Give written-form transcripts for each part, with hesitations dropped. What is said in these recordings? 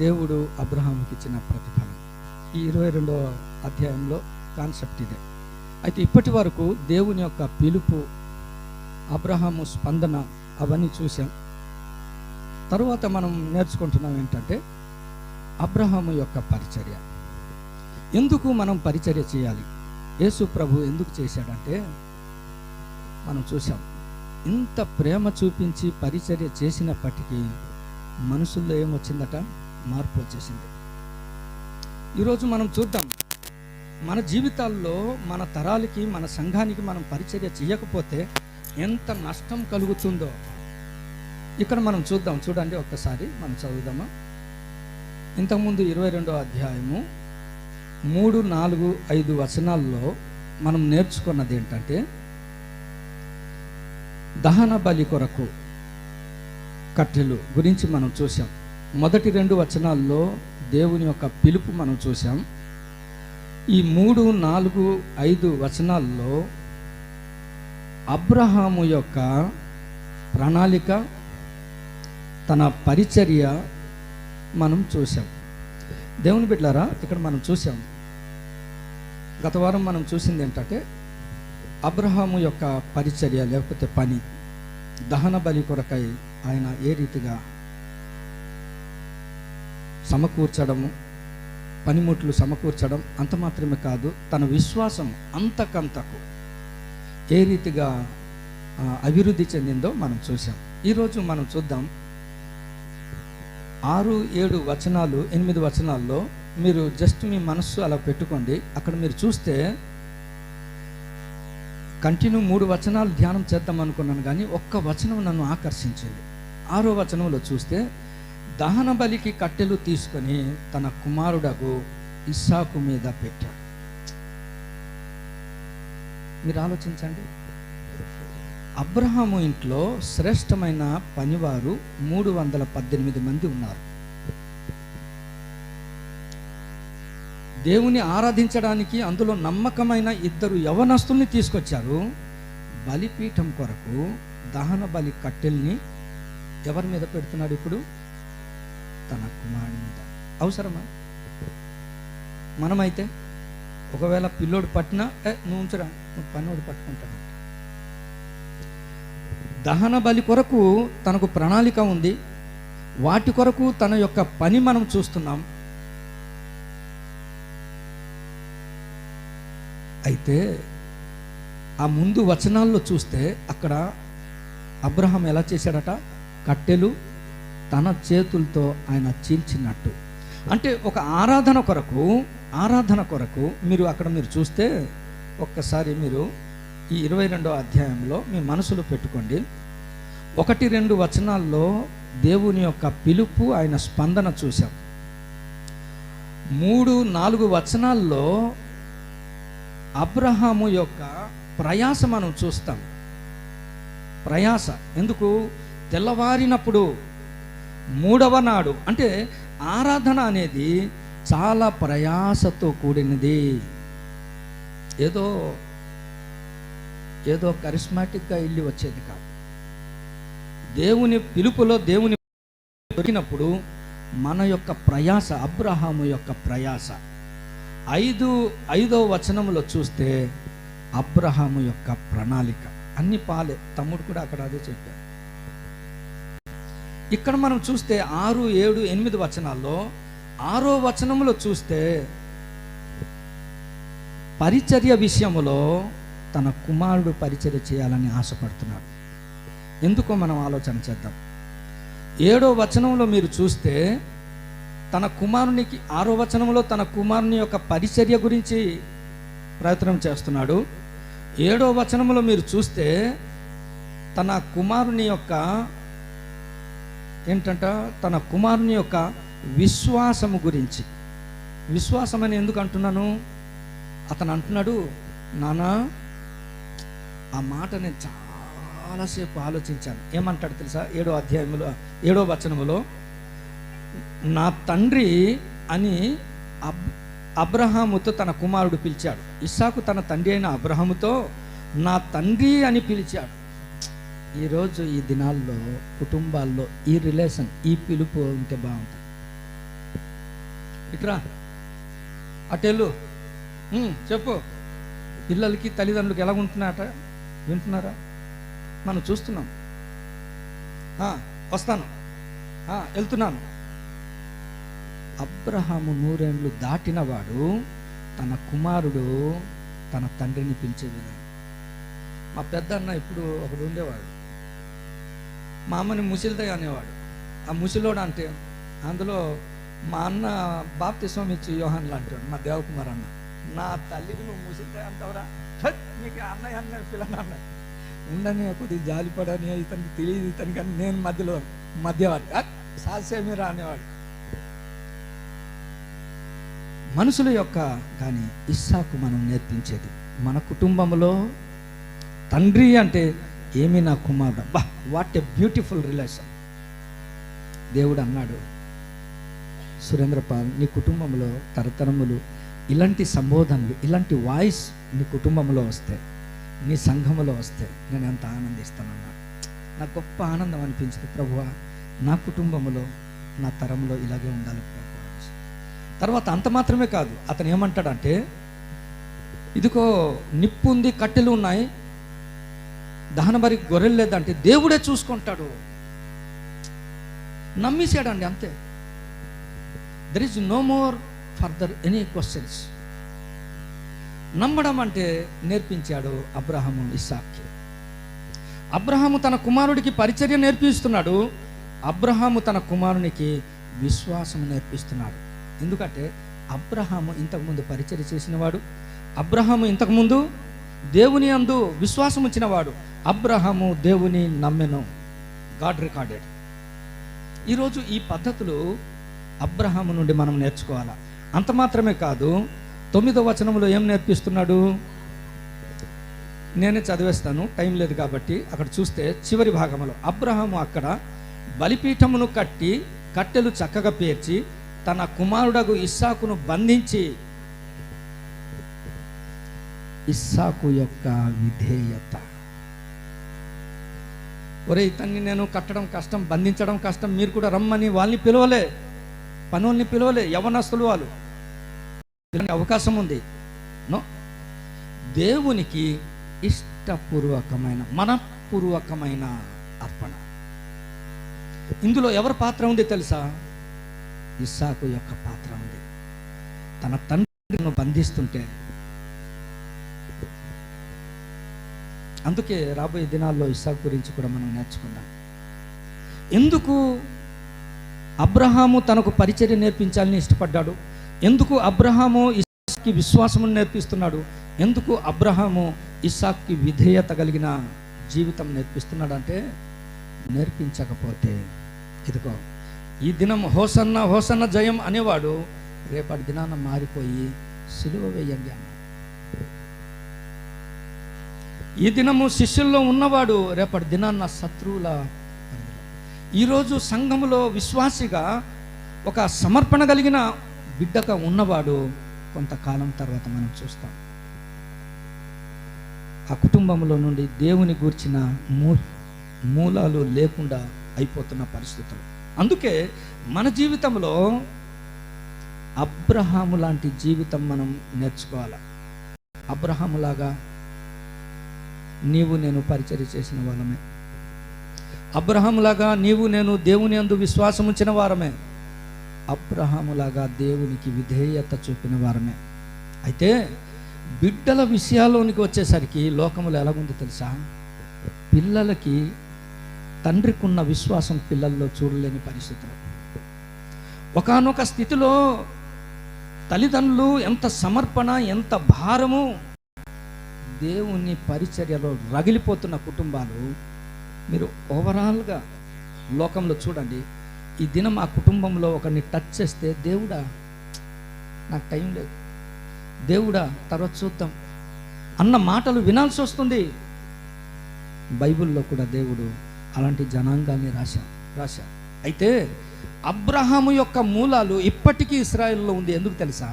దేవుడు అబ్రహాముకి ఇచ్చిన ప్రతిఫలం. ఈ 22వ అధ్యాయంలో కాన్సెప్ట్ ఇదే. అయితే ఇప్పటి వరకు దేవుని యొక్క పిలుపు, అబ్రహాము స్పందన అవన్నీ చూసాం. తరువాత మనం నేర్చుకుంటున్నాం ఏంటంటే అబ్రహాము యొక్క పరిచర్య. ఎందుకు మనం పరిచర్య చేయాలి? యేసు ప్రభు ఎందుకు చేశాడంటే మనం చూసాం, ఇంత ప్రేమ చూపించి పరిచర్య చేసినప్పటికీ మనుషుల్లో ఏమొచ్చిందట? మార్పు వచ్చేసింది. ఈరోజు మనం చూద్దాం, మన జీవితాల్లో మన తరాలకి, మన సంఘానికి మనం పరిచర్య చేయకపోతే ఎంత నష్టం కలుగుతుందో ఇక్కడ మనం చూద్దాం. చూడండి, ఒక్కసారి మనం చదువుదామా. ఇంతకుముందు 22వ అధ్యాయము 3, 4, 5 వచనాల్లో మనం నేర్చుకున్నది ఏంటంటే దహన బలి కొరకు కట్టెలు గురించి మనం చూసాం. మొదటి 2 వచనాల్లో దేవుని యొక్క పిలుపు మనం చూసాం. ఈ 3, 4, 5 వచనాల్లో అబ్రహాము యొక్క ప్రణాళిక, తన పరిచర్య మనం చూసాం. దేవుని బిడ్డలారా, ఇక్కడ మనం చూసాం, గత వారం మనం చూసింది ఏంటంటే అబ్రహాము యొక్క పరిచర్య లేకపోతే పని, దహన బలి కొరకై ఆయన ఏ రీతిగా సమకూర్చడము, పనిముట్లు సమకూర్చడం, అంత మాత్రమే కాదు, తన విశ్వాసం అంతకంతకు ఏ రీతిగా అభివృద్ధి చెందిందో మనం చూసాం. ఈరోజు మనం చూద్దాం 6, 7 వచనాలు, 8 వచనాల్లో మీరు జస్ట్ మీ మనస్సు అలా పెట్టుకోండి. అక్కడ మీరు చూస్తే కంటిన్యూ 3 వచనాలు ధ్యానం చేద్దాం అనుకున్నాను, కానీ ఒక్క వచనం నన్ను ఆకర్షించింది. 6వ వచనంలో చూస్తే దహన బలికి కట్టెలు తీసుకొని తన కుమారుడగు ఇస్సాకు మీద పెట్టాడు. మీరు ఆలోచించండి, అబ్రహాము ఇంట్లో శ్రేష్టమైన పనివారు 318 మంది ఉన్నారు. దేవుని ఆరాధించడానికి అందులో నమ్మకమైన 2 యవనస్తుల్ని తీసుకొచ్చారు. బలిపీఠం కొరకు దహన బలి కట్టెల్ని ఎవరి మీద పెడుతున్నాడు ఇప్పుడు? తన కుమారుడి మీద. అవసరమా? మనమైతే ఒకవేళ పిల్లోడు పట్టినా నువ్వు ఉంచురా, నువ్వు పన్నోడు పట్టుకుంటాడు. దహన బలి కొరకు తనకు ప్రణాళిక ఉంది, వాటి కొరకు తన యొక్క పని మనం చూస్తున్నాం. అయితే ఆ ముందు వచనాల్లో చూస్తే అక్కడ అబ్రహాం ఎలా చేశాడట? కట్టెలు తన చేతులతో ఆయన చీల్చినట్టు. అంటే ఒక ఆరాధన కొరకు మీరు అక్కడ మీరు చూస్తే ఒక్కసారి మీరు ఈ 22వ అధ్యాయంలో మీ మనసులో పెట్టుకోండి. 1, 2 వచనాల్లో దేవుని యొక్క పిలుపు, ఆయన స్పందన చూసాం. 3, 4 వచనాల్లో అబ్రహాము యొక్క ప్రయాస మనం చూస్తాం. ప్రయాస ఎందుకు? తెల్లవారినప్పుడు 3వ నాడు, అంటే ఆరాధన అనేది చాలా ప్రయాసతో కూడినది. ఏదో కరిస్మాటిక్గా వెళ్ళి వచ్చేది కాదు. దేవుని పిలుపులో దేవుని దొరికినప్పుడు మన యొక్క ప్రయాస, అబ్రహాము యొక్క ప్రయాస. 5వ వచనంలో చూస్తే అబ్రహాము యొక్క ప్రణాళిక అన్ని పాలే. తమ్ముడు కూడా అక్కడ అదే చెప్పారు. ఇక్కడ మనం చూస్తే 6, 7, 8 వచనాల్లో 6వ వచనంలో చూస్తే పరిచర్య విషయంలో తన కుమారుడు పరిచర్య చేయాలని ఆశపడుతున్నాడు. ఎందుకో మనం ఆలోచన చేద్దాం. 7వ వచనంలో మీరు చూస్తే తన కుమారునికి, 6వ వచనంలో తన కుమారుని యొక్క పరిచర్య గురించి ప్రయత్నం చేస్తున్నాడు. 7వ వచనంలో మీరు చూస్తే తన కుమారుని యొక్క తన కుమారుని యొక్క విశ్వాసము గురించి. విశ్వాసం అని ఎందుకు అంటున్నాను? అతను అంటున్నాడు, నానా, ఆ మాట నేను చాలాసేపు ఆలోచించాను. ఏమంటాడు తెలుసా? 7వ అధ్యాయంలో 7వ వచనములో నా తండ్రి అని అబ్రహాముతో తన కుమారుడు పిలిచాడు. ఇస్సాకు తన తండ్రి అయిన అబ్రహాముతో నా తండ్రి అని పిలిచాడు. ఈరోజు ఈ దినాల్లో కుటుంబాల్లో ఈ రిలేషన్, ఈ పిలుపు ఉంటే బాగుంటుంది. ఇట్రా అటెళ్ళు చెప్పు. పిల్లలకి తల్లిదండ్రులకి ఎలా ఉంటున్నారట వింటున్నారా? మనం చూస్తున్నాం. వస్తాను, వెళ్తున్నాను. అబ్రహాము 100 ఏండ్లు దాటినవాడు తన కుమారుడు తన తండ్రిని పిలిచే విధానం. మా పెద్ద అన్న ఇప్పుడు ఒకడు ఉండేవాడు, మా అమ్మని ముసిలిదయ్య అనేవాడు. ఆ ముసిలోడు అంటే అందులో మా అన్న బాప్తిస్మం ఇచ్చి యోహాన్ లాంటి మా దేవకుమార్ అన్న. నా తల్లికి నువ్వు ముసిలిదయ్య అంటావురా, నీకు అన్నయ్య అన్న పిల్లలు అన్న ఉండని కొద్దిగా జాలిపడని ఇతనికి తెలియదు, ఇతనికి అని నేను మధ్యవాడు సాస్యమీరా అనేవాడు. మనుషుల యొక్క కానీ ఇస్సాకు మనం నేర్పించేది మన కుటుంబంలో తండ్రి అంటే ఏమి నా కుమారుడు. బా, వాట్ ఎ బ్యూటిఫుల్ రిలేషన్. దేవుడు అన్నాడు, సురేంద్రపాల్ నీ కుటుంబంలో తరతరములు ఇలాంటి సంబోధనలు, ఇలాంటి వాయిస్ నీ కుటుంబంలో వస్తే, నీ సంఘములో వస్తే నేను ఎంత ఆనందిస్తానన్నాడు. నాకు గొప్ప ఆనందం అనిపించింది. ప్రభువా, నా కుటుంబంలో నా తరంలో ఇలాగే ఉండాలి ప్రభు. తర్వాత అంత మాత్రమే కాదు, అతను ఏమంటాడంటే, ఇదిగో నిప్పు ఉంది, కట్టెలు ఉన్నాయి, దహనబరి గొర్రెలు లేదంటే దేవుడే చూసుకుంటాడు. నమ్మేసాడండి, అంతే. There is no more further any questions. నమ్మడం అంటే నేర్పించాడు అబ్రహాము ఇస్సాక్కి. అబ్రహాము తన కుమారుడికి పరిచర్య నేర్పిస్తున్నాడు. అబ్రహాము తన కుమారునికి విశ్వాసం నేర్పిస్తున్నాడు. ఎందుకంటే అబ్రహాము ఇంతకుముందు పరిచర్య చేసినవాడు, అబ్రహాము ఇంతకుముందు దేవుని యందు విశ్వాసం ఉంచినవాడు, అబ్రహాము దేవుని నమ్మెను. God recorded. ఈరోజు ఈ పద్ధతులు అబ్రహాము నుండి మనం నేర్చుకోవాలా. అంత మాత్రమే కాదు, 9వ వచనంలో ఏం నేర్పిస్తున్నాడు? నేనే చదివేస్తాను, టైం లేదు కాబట్టి. అక్కడ చూస్తే చివరి భాగంలో అబ్రహాము అక్కడ బలిపీఠమును కట్టి కట్టెలు చక్కగా పేర్చి తన కుమారుడగు ఇస్సాకును బంధించి, ఇస్సాకు యొక్క విధేయత. ఒరే, ఇతన్ని నేను కట్టడం కష్టం, బంధించడం కష్టం, మీరు కూడా రమ్మని వాళ్ళని పిలవలే, పనుల్ని పిలవలే, యవనస్తులు వాళ్ళు, అవకాశం ఉంది. నో, దేవునికి ఇష్టపూర్వకమైన మనపూర్వకమైన అర్పణ. ఇందులో ఎవరి పాత్ర ఉంది తెలుసా? ఇస్సాకు యొక్క పాత్ర ఉంది. తన తండ్రిని బంధిస్తుంటే, అందుకే రాబోయే దినాల్లో ఇస్సాకు గురించి కూడా మనం నేర్చుకుందాం. ఎందుకు అబ్రహాము తనకు పరిచర్య నేర్పించాలని ఇష్టపడ్డాడు? ఎందుకు అబ్రహాము ఇస్సాకుకి విశ్వాసమును నేర్పిస్తున్నాడు? ఎందుకు అబ్రహాము ఇస్సాకుకి విధేయత కలిగిన జీవితం నేర్పిస్తున్నాడు అంటే, నేర్పించకపోతే ఇదిగో ఈ దినం హోసన్న హోసన్న జయం అనేవాడు రేపటి దినాన మారిపోయి సిలువ వేయండి అన్నాడు. ఈ దినము శిష్యుల్లో ఉన్నవాడు రేపటి దినాన్న శత్రువుల. ఈరోజు సంఘములో విశ్వాసిగా ఒక సమర్పణ కలిగిన బిడ్డగా ఉన్నవాడు కొంతకాలం తర్వాత మనం చూస్తాం ఆ కుటుంబంలో నుండి దేవుని గూర్చిన మూలాలు లేకుండా అయిపోతున్న పరిస్థితులు. అందుకే మన జీవితంలో అబ్రహాము లాంటి జీవితం మనం నేర్చుకోవాలి. అబ్రహాములాగా నీవు నేను పరిచర్య చేసిన వాళ్ళమే. అబ్రహాములాగా నీవు నేను దేవుని యందు విశ్వాసం ఉంచిన వారమే. అబ్రహాములాగా దేవునికి విధేయత చూపిన వారమే. అయితే బిడ్డల విషయాల్లోనికి వచ్చేసరికి లోకములో ఎలాగుంది తెలుసా? పిల్లలకి తండ్రికి ఉన్న విశ్వాసం పిల్లల్లో చూడలేని పరిస్థితులు. ఒకానొక స్థితిలో తల్లిదండ్రులు ఎంత సమర్పణ, ఎంత భారము, దేవుని పరిచర్యలో రగిలిపోతున్న కుటుంబాలు మీరు ఓవరాల్గా లోకంలో చూడండి. ఈ దినం ఆ కుటుంబంలో ఒకరిని టచ్ చేస్తే, దేవుడా నాకు టైం లేదు, దేవుడా తర్వాత చూద్దాం అన్న మాటలు వినాల్సి వస్తుంది. బైబిల్లో కూడా దేవుడు అలాంటి జనాంగాల్ని రాశారు. అయితే అబ్రహాము యొక్క మూలాలు ఇప్పటికీ ఇశ్రాయేలులో ఉంది. ఎందుకు తెలుసా?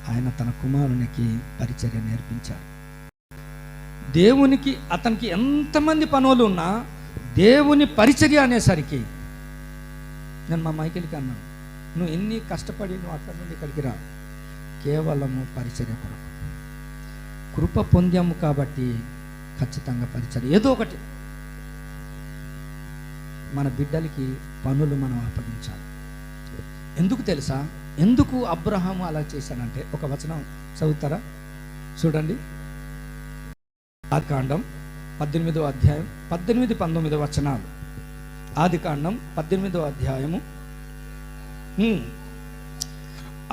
ఆయన తన కుమారునికి పరిచర్య నేర్పించారు. దేవునికి అతనికి ఎంతమంది పనులు ఉన్నా దేవుని పరిచర్య అనేసరికి, నేను మా మైకేల్కి అన్నాను, నువ్వు ఎన్ని కష్టపడి నువ్వు అక్కడి నుండి ఇక్కడికి రా, కేవలము పరిచర్య కొరకు. కృప పొందాము కాబట్టి ఖచ్చితంగా పరిచర్య ఏదో ఒకటి. మన బిడ్డలకి పనులు మనం అప్పగించాలి. ఎందుకు తెలుసా? ఎందుకు అబ్రహాము అలా చేశానంటే, ఒక వచనం చదువుతారా? చూడండి, ఆదికాండం 18వ అధ్యాయం 18-19 వచనాలు. ఆదికాండం 18వ అధ్యాయము.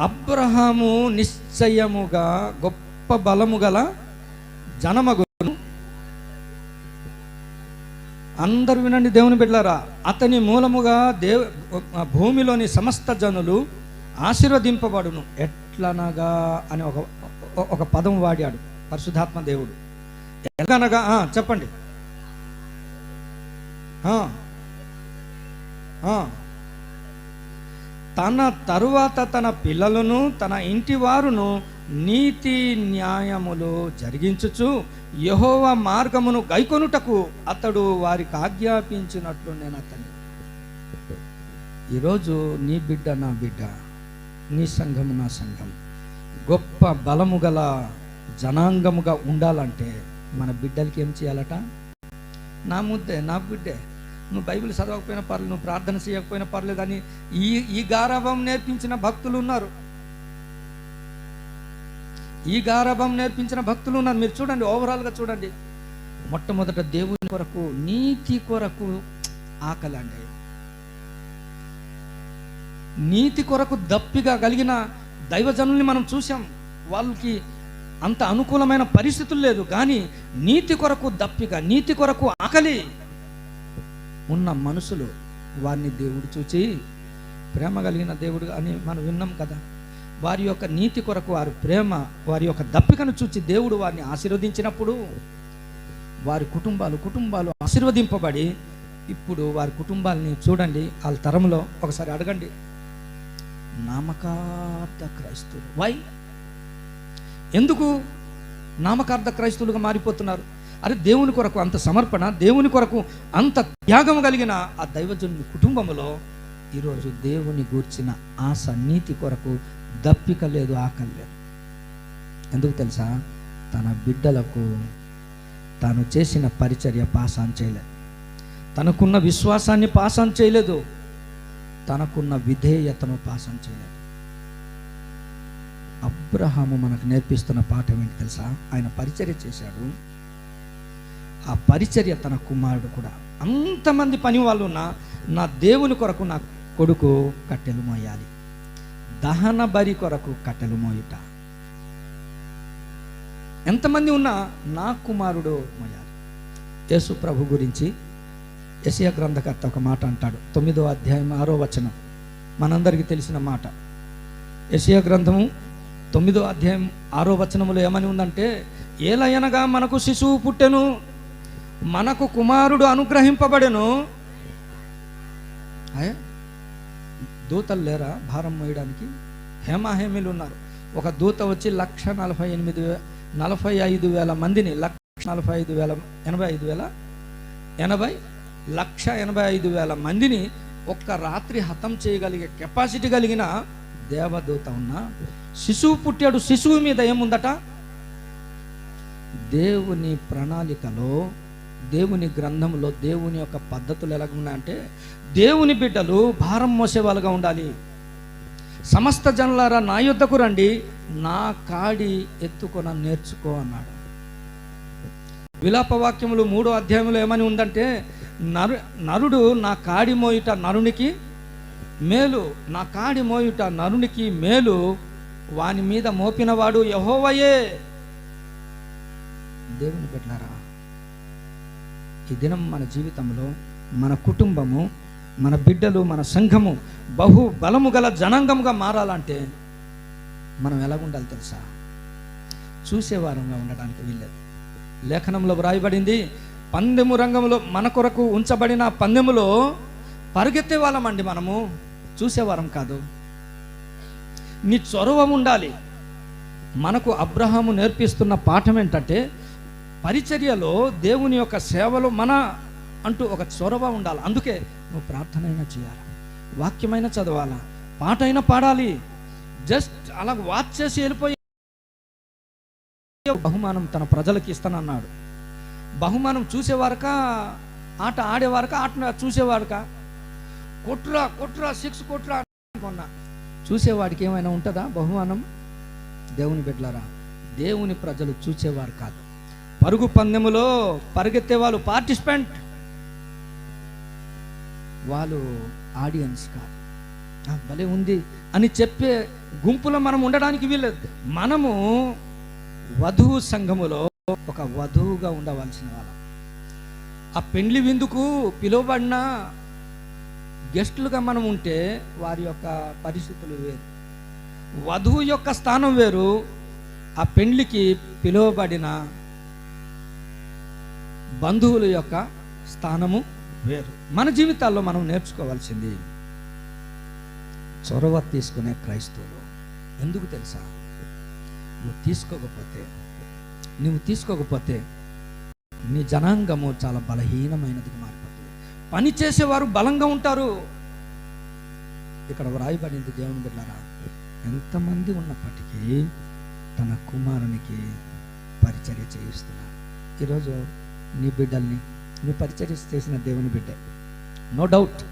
అబ్రహాము నిశ్చయముగా గొప్ప బలము గల జనమగును. అందరు వినండి దేవుని బిడ్డలారా, అతని మూలముగా భూమిలోని సమస్త జనులు ఆశీర్వదింపబడును. ఎట్లనగా అని ఒక పదం వాడాడు పరిశుద్ధాత్మ దేవుడు. ఎలాగనగా చెప్పండి. తన తరువాత తన పిల్లలను తన ఇంటి వారును నీతి న్యాయములు జరిగించుచు యెహోవా మార్గమును గైకొనుటకు అతడు వారికి ఆజ్ఞాపించినట్లు నేను అతన్ని. ఈరోజు నీ బిడ్డ నా బిడ్డ, నీ సంఘము నా సంఘం గొప్ప బలము గల జనాంగముగా ఉండాలంటే మన బిడ్డలకి ఏం చేయాలట? నా ముద్దే, నా బిడ్డే, నువ్వు బైబిల్ చదవకపోయినా పర్లేదు, నువ్వు ప్రార్థన చేయకపోయినా పర్లేదు అని ఈ గారాభం నేర్పించిన భక్తులు ఉన్నారు. ఈ గారాభం నేర్పించిన భక్తులు ఉన్నారు. మీరు చూడండి, ఓవరాల్గా చూడండి. మొట్టమొదట దేవుని కొరకు, నీతి కొరకు ఆకలి అండి. నీతి కొరకు దప్పిగా కలిగిన దైవజనుల్ని మనం చూసాం. వాళ్ళకి అంత అనుకూలమైన పరిస్థితులు లేదు, కానీ నీతి కొరకు దప్పిగా, నీతి కొరకు ఆకలి ఉన్న మనుషులు, వారిని దేవుడు చూచి ప్రేమ కలిగిన దేవుడు అని మనం విన్నాం కదా. వారి యొక్క నీతి కొరకు వారి ప్రేమ, వారి యొక్క దప్పికను చూచి దేవుడు వారిని ఆశీర్వదించినప్పుడు వారి కుటుంబాలు ఆశీర్వదింపబడి, ఇప్పుడు వారి కుటుంబాలని చూడండి, వాళ్ళ తరంలో ఒకసారి అడగండి, నామకార్థ క్రైస్తవులు. వై? ఎందుకు నామకార్థ క్రైస్తవులుగా మారిపోతున్నారు? అరే, దేవుని కొరకు అంత సమర్పణ, దేవుని కొరకు అంత త్యాగం కలిగిన ఆ దైవజనుని కుటుంబంలో ఈరోజు దేవుని గూర్చిన ఆశ, నీతి కొరకు దప్పిక లేదు, ఆకలి లేదు. ఎందుకు తెలుసా? తన బిడ్డలకు తాను చేసిన పరిచర్య పాసాన్ చేయలేదు, తనకున్న విశ్వాసాన్ని పాసాన్ చేయలేదు, తనకున్న విధేయతను పాసాన్ చేయలేదు. అబ్రహాము మనకు నేర్పిస్తున్న పాఠం ఏంటి తెలుసా? ఆయన పరిచర్య చేశాడు. ఆ పరిచర్య తన కుమారుడు కూడా, అంతమంది పని వాళ్ళు ఉన్నా నా దేవుని కొరకు నా కొడుకు కట్టెలు మోయాలి, దహన బలి కొరకు కట్టెలు మోయుట. ఎంతమంది ఉన్నా నా కుమారుడు మోయాలి. యేసు ప్రభు గురించి యెషయా గ్రంథకర్త ఒక మాట అంటాడు, 9వ అధ్యాయం 6వ వచనం, మనందరికీ తెలిసిన మాట. యెషయా గ్రంథము 9వ అధ్యాయం 6వ వచనములో ఏమని ఉందంటే, ఏలయనగా మనకు శిశువు పుట్టెను, మనకు కుమారుడు అనుగ్రహింపబడెను. దూతలు లేరా భారం మోయడానికి? హేమాహేమీలు ఉన్నారు. ఒక దూత వచ్చి 1,45,000 మందిని 1,85,000 మందిని ఒక్క రాత్రి హతం చేయగలిగే కెపాసిటీ కలిగిన దేవదూత ఉన్న శిశువు పుట్టాడు. శిశువు మీద ఏముందట? దేవుని ప్రణాళికలో, దేవుని గ్రంథంలో దేవుని యొక్క పద్ధతులు ఎలాగున్నాయంటే, దేవుని బిడ్డలు భారం మోసేవాళ్ళుగా ఉండాలి. సమస్త జనులారా నా యొద్దకు రండి, నా కాడి ఎత్తుకొన నేర్చుకో అన్నాడు. విలాపవాక్యములు 3వ అధ్యాయంలో ఏమని ఉందంటే, నరుడు నా కాడి మోయుట నరునికి మేలు, నా కాడి మోయుట నరునికి మేలు, వాని మీద మోపినవాడు యెహోవాయే. దేవుని బిడ్డలారా, ఈ దినం మన జీవితంలో మన కుటుంబము, మన బిడ్డలు, మన సంఘము బహు బలము గల జనాంగముగా మారాలంటే మనం ఎలాగుండాలి తెలుసా? చూసేవారంగా ఉండడానికి వీల్లేదు. లేఖనంలో వ్రాయబడింది, పందెము రంగంలో మన కొరకు ఉంచబడిన పందెములో పరిగెత్తే వాళ్ళమండి మనము, చూసేవారం కాదు. నీ చొరవ ఉండాలి. మనకు అబ్రహాము నేర్పిస్తున్న పాఠం ఏంటంటే, పరిచర్యలో దేవుని యొక్క సేవలో మన అంటూ ఒక చొరవ ఉండాలి. అందుకే నువ్వు ప్రార్థన అయినా చేయాలా, వాక్యమైనా చదవాలా, పాట అయినా పాడాలి. జస్ట్ అలా వాచ్ చేసి వెళ్ళిపోయి బహుమానం తన ప్రజలకి ఇస్తానన్నాడు. బహుమానం చూసేవారక, ఆట ఆడేవారక, ఆట చూసేవారక, కొట్రా 6 కొట్రా అనుకున్నా. చూసేవాడికి ఏమైనా ఉంటుందా బహుమానం? దేవుని బిడ్డలారా, దేవుని ప్రజలు చూసేవారు కాదు. పరుగు పందెములో పరిగెత్తే వాళ్ళు పార్టిసిపెంట్, వాళ్ళు ఆడియన్స్ కాదు. భలే ఉంది అని చెప్పే గుంపులో మనం ఉండడానికి వీల్లేదు. మనము వధువు సంఘములో ఒక వధువుగా ఉండవలసిన వాళ్ళం. ఆ పెండ్లి విందుకు పిలువబడిన గెస్టులుగా మనం ఉంటే వారి యొక్క పరిస్థితులు వేరు, వధువు యొక్క స్థానం వేరు, ఆ పెండ్లికి పిలువబడిన బంధువుల యొక్క స్థానము వేరు. మన జీవితాల్లో మనం నేర్చుకోవాల్సింది చొరవ తీసుకునే క్రైస్తవులు. ఎందుకు తెలుసా? నువ్వు తీసుకోకపోతే నీ జనాంగము చాలా బలహీనమైనదిగా మారిపోతుంది. పని చేసేవారు బలంగా ఉంటారు. ఇక్కడ వ్రాయబడింది, దేవుని బిడ్డలారా, ఎంతమంది ఉన్నప్పటికీ తన కుమారునికి పరిచర్య చేయిస్తున్నారు. ఈరోజు నీ బిడ్డల్ని నువ్వు పరిచర్య చేసిన దేవుని బిడ్డే, నో డౌట్.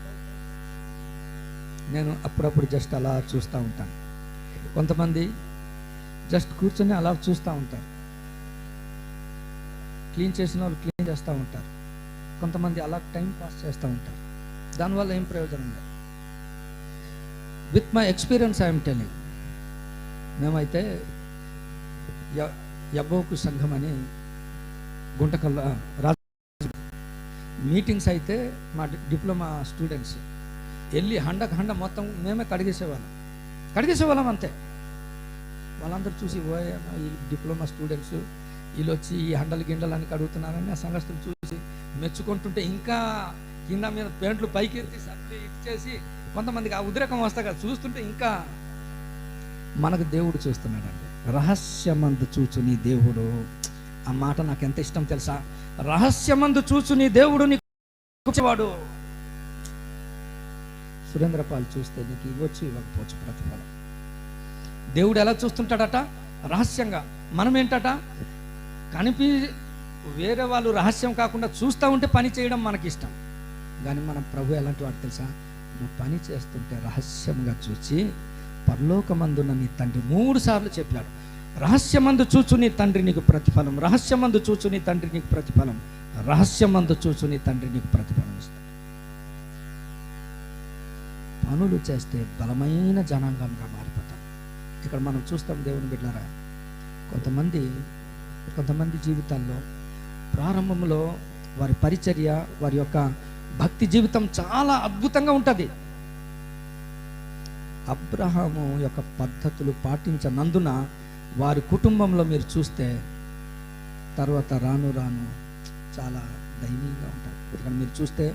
నేను అప్పుడప్పుడు జస్ట్ అలా చూస్తూ ఉంటాను. కొంతమంది జస్ట్ కూర్చొని అలా చూస్తూ ఉంటారు. క్లీన్ చేసిన వాళ్ళు క్లీన్ చేస్తూ ఉంటారు. కొంతమంది అలా టైం పాస్ చేస్తూ ఉంటారు. దానివల్ల ఏం ప్రయోజనం లేదు. With my experience I'm telling. మేమైతే యబ్బోకు సంఘం అని గుంటకల్ రాజ మీటింగ్స్ అయితే మా డిప్లొమా స్టూడెంట్స్ వెళ్ళి హండ మొత్తం మేమే కడిగేసేవాళ్ళం అంతే. వాళ్ళందరూ చూసి ఈ డిప్లొమా స్టూడెంట్స్ వీళ్ళు వచ్చి ఈ హండలు గిండలు అని కడుగుతున్నారని ఆ సంఘస్థులు చూసి మెచ్చుకుంటుంటే ఇంకా కింద మీద పెయింట్లు పైకి ఎత్తి సర్ది ఇచ్చేసి కొంతమందికి ఆ ఉద్రేకం వస్తా కదా, చూస్తుంటే ఇంకా మనకు దేవుడు చూస్తున్నాడండి. రహస్యమందు చూచుని దేవుడు, ఆ మాట నాకు ఎంత ఇష్టం తెలుసా? రహస్యమందు చూచుని దేవుడు నీకు వాడు. సురేంద్రపాల్ చూస్తే నీకు ఇవ్వచ్చు ఇవ్వకపోవచ్చు ప్రతిఫలం. దేవుడు ఎలా చూస్తుంటాడట? రహస్యంగా. మనం ఏంటట? వేరే వాళ్ళు రహస్యం కాకుండా చూస్తూ ఉంటే పని చేయడం మనకి ఇష్టం. కానీ మన ప్రభు ఎలాంటి వాడు తెలుసా? నువ్వు పని చేస్తుంటే రహస్యంగా చూచి పరలోకమందున్న నీ తండ్రి 3 సార్లు చెప్పాడు, రహస్యమందు చూచు నీ తండ్రి నీకు ప్రతిఫలం, రహస్యమందు చూచు నీ తండ్రి నీకు ప్రతిఫలం, రహస్యమందు చూచు నీ తండ్రి నీకు ప్రతిఫలం ఇస్తాడు. పనులు చేస్తే బలమైన జనాంగంగా మారిపోతాం. ఇక్కడ మనం చూస్తాం దేవుని బిడ్డలారా, కొంతమంది జీవితాల్లో ప్రారంభంలో వారి పరిచర్య, వారి యొక్క భక్తి జీవితం చాలా అద్భుతంగా ఉంటుంది. అబ్రహాము యొక్క పద్ధతులు పాటించనందున వారి కుటుంబంలో మీరు చూస్తే తర్వాత రాను చాలా దయనీయంగా ఉంటారు. ఇక్కడ మీరు చూస్తే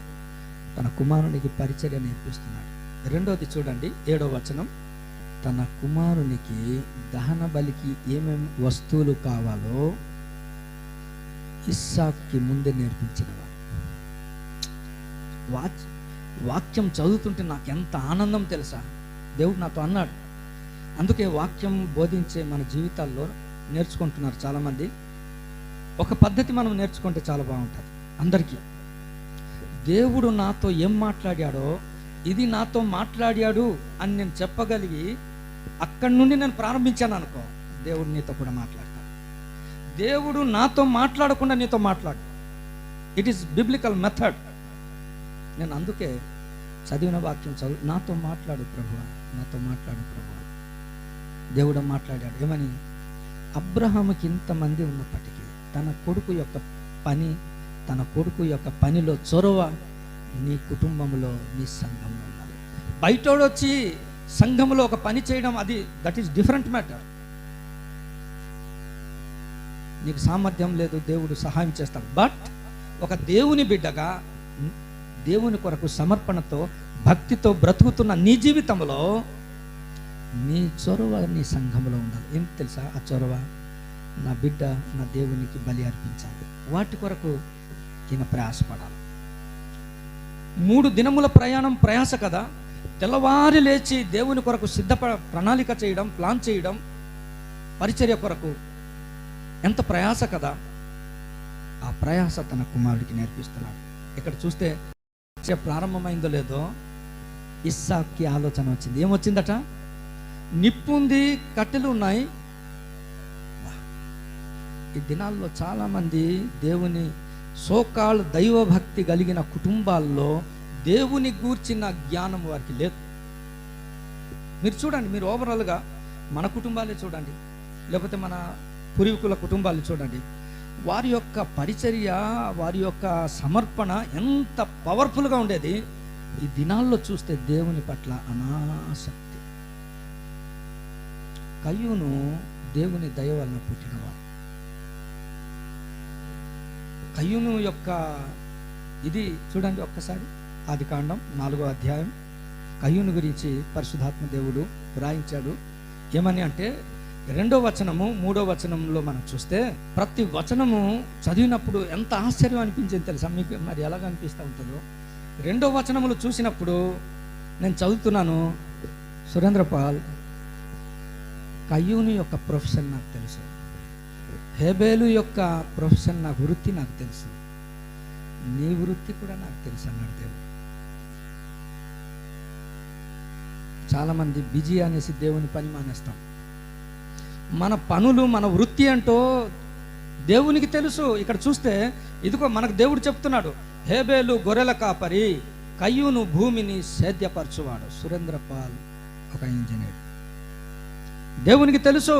తన కుమారునికి పరిచర్య నేర్పిస్తున్నాడు. రెండోది చూడండి, 7వ వచనం. తన కుమారునికి దహన బలికి ఏమేమి వస్తువులు కావాలో ఇస్సాక్కి ముందే నేర్పించినవాడు. వాక్యం చదువుతుంటే నాకు ఎంత ఆనందం తెలుసా? దేవుడు నాతో అన్నాడు. అందుకే వాక్యం బోధించే మన జీవితాల్లో నేర్చుకుంటున్నారు చాలామంది. ఒక పద్ధతి మనం నేర్చుకుంటే చాలా బాగుంటుంది అందరికీ. దేవుడు నాతో ఏం మాట్లాడాడో, ఇది నాతో మాట్లాడాడు అని నేను చెప్పగలిగి అక్కడి నుండి నేను ప్రారంభించాను అనుకో, దేవుడు నీతో కూడా మాట్లాడతాడు. దేవుడు నాతో మాట్లాడకుండా నీతో మాట్లాడు. It is biblical method. నేను అందుకే చదివిన వాక్యం నాతో మాట్లాడు ప్రభువా, నాతో మాట్లాడు ప్రభువా. దేవుడు మాట్లాడాడు. ఏమని? అబ్రహాముకి ఇంతమంది ఉన్నప్పటికీ తన కొడుకు యొక్క పనిలో చొరవ నీ కుటుంబంలో, నీ సంఘంలో ఉన్నది. బయటోడు వచ్చి సంఘంలో ఒక పని చేయడం, దట్ ఈస్ డిఫరెంట్ మ్యాటర్. నీకు సామర్థ్యం లేదు, దేవుడు సహాయం చేస్తాడు. బట్ ఒక దేవుని బిడ్డగా దేవుని కొరకు సమర్పణతో భక్తితో బ్రతుకుతున్న నీ జీవితంలో నీ చొరవ నీ సంఘంలో ఉండాలి. ఏం తెలుసా? ఆ చొరవ, నా బిడ్డ నా దేవునికి బలి అర్పించాలి, వాటి కొరకు ఈయన ప్రయాసపడాలి. 3 దినముల ప్రయాణం ప్రయాస కదా. తెల్లవారి లేచి దేవుని కొరకు ప్రణాళిక చేయడం, ప్లాన్ చేయడం, పరిచర్య కొరకు ఎంత ప్రయాస కదా. ఆ ప్రయాస తన కుమారుడికి నేర్పిస్తున్నాడు. ఇక్కడ చూస్తే ప్రారంభమైందో లేదో ఇస్సాక్కి ఆలోచన వచ్చింది. ఏమొచ్చిందట? నిప్పు ఉంది, కట్టెలు ఉన్నాయి. ఈ దినాల్లో చాలామంది దేవుని సోకాల్ దైవభక్తి కలిగిన కుటుంబాల్లో దేవుని గూర్చిన జ్ఞానం వారికి లేదు. మీరు చూడండి, మీరు ఓవరాల్గా మన కుటుంబాలే చూడండి, లేకపోతే మన పూర్వీకుల కుటుంబాలు చూడండి. వారి యొక్క పరిచర్య, వారి యొక్క సమర్పణ ఎంత పవర్ఫుల్గా ఉండేది. ఈ దినాల్లో చూస్తే దేవుని పట్ల అనాసక్తి. కయ్యూను దేవుని దయ వలన పుట్టినవాడు. కయ్యూను యొక్క ఇది చూడండి ఒక్కసారి, ఆదికాండం 4వ అధ్యాయం. కయ్యూను గురించి పరిశుద్ధాత్మ దేవుడు వ్రాయించాడు. ఏమని అంటే 2వ వచనము 3వ వచనంలో మనం చూస్తే ప్రతి వచనము చదివినప్పుడు ఎంత ఆశ్చర్యం అనిపించింది తెలుసా మీకు? మరి ఎలాగ అనిపిస్తూ ఉంటుందో. 2వ వచనములు చూసినప్పుడు నేను చదువుతున్నాను, సురేంద్రపాల్, కయ్యూని యొక్క ప్రొఫెషన్ నాకు తెలుసు, హేబేలు యొక్క ప్రొఫెషన్, నాకు వృత్తి నాకు తెలుసు, నీ వృత్తి కూడా నాకు తెలుసు అన్నాడు దేవుడు. చాలామంది బిజీ అనేసి దేవుని పని మానేస్తాం. మన పనులు, మన వృత్తి అంటూ దేవునికి తెలుసు. ఇక్కడ చూస్తే ఇదిగో మనకు దేవుడు చెప్తున్నాడు, హేబేలు గొర్రెల కాపరి, కయ్యూను భూమిని సేద్యపరచువాడు. సురేంద్రపాల్ ఒక ఇంజనీర్. దేవునికి తెలుసు.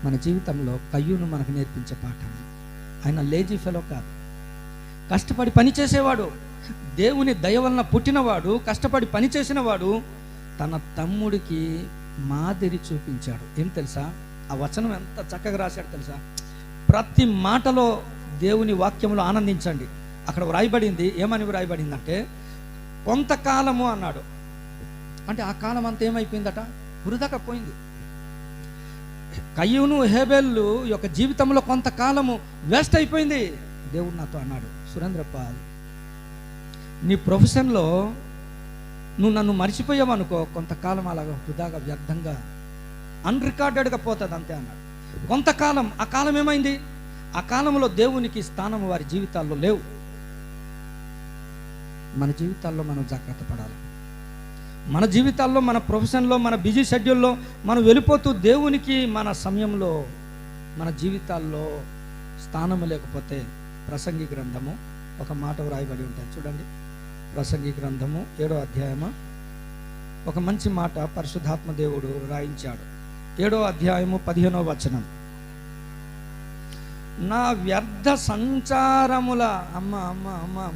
మన జీవితంలో కయ్యూను మనకు నేర్పించే పాఠం. ఆయన లేజీ ఫెలో కాదు, కష్టపడి పని చేసేవాడు. దేవుని దయ వలన పుట్టినవాడు, కష్టపడి పని చేసినవాడు. తన తమ్ముడికి మాదిరి చూపించాడు. ఏం తెలుసా? ఆ వచనం ఎంత చక్కగా రాశాడు తెలుసా? ప్రతి మాటలో దేవుని వాక్యంలో ఆనందించండి. అక్కడ వ్రాయబడింది, ఏమని వ్రాయబడిందంటే కొంతకాలము అన్నాడు. అంటే ఆ కాలం అంతా ఏమైపోయిందట? వృధాగా పోయింది. కయ్యూను హేబేలు యొక్క జీవితంలో కొంతకాలము వేస్ట్ అయిపోయింది. దేవుడు నాతో అన్నాడు, సురేంద్రపాల్, నీ ప్రొఫెషన్లో నువ్వు నన్ను మర్చిపోయావనుకో, కొంతకాలం అలాగా వృధాగా, వ్యర్థంగా, అన్రికార్డెడ్గా పోతుంది అంతే అన్నాడు. కొంతకాలం. ఆ కాలం ఏమైంది? ఆ కాలంలో దేవునికి స్థానం వారి జీవితాల్లో లేవు. మన జీవితాల్లో మనం జాగ్రత్త పడాలి. మన జీవితాల్లో, మన ప్రొఫెషన్లో, మన బిజీ షెడ్యూల్లో మనం వెళ్ళిపోతూ దేవునికి మన సమయంలో, మన జీవితాల్లో స్థానం లేకపోతే, ప్రసంగి గ్రంథము ఒక మాట వ్రాయబడి ఉంటుంది చూడండి. ప్రసంగి గ్రంథము 7వ అధ్యాయము ఒక మంచి మాట పరిశుద్ధాత్మ దేవుడు రాయించాడు. 7వ అధ్యాయము 15వ వచనం. నా వ్యర్థ సంచారముల, అమ్మ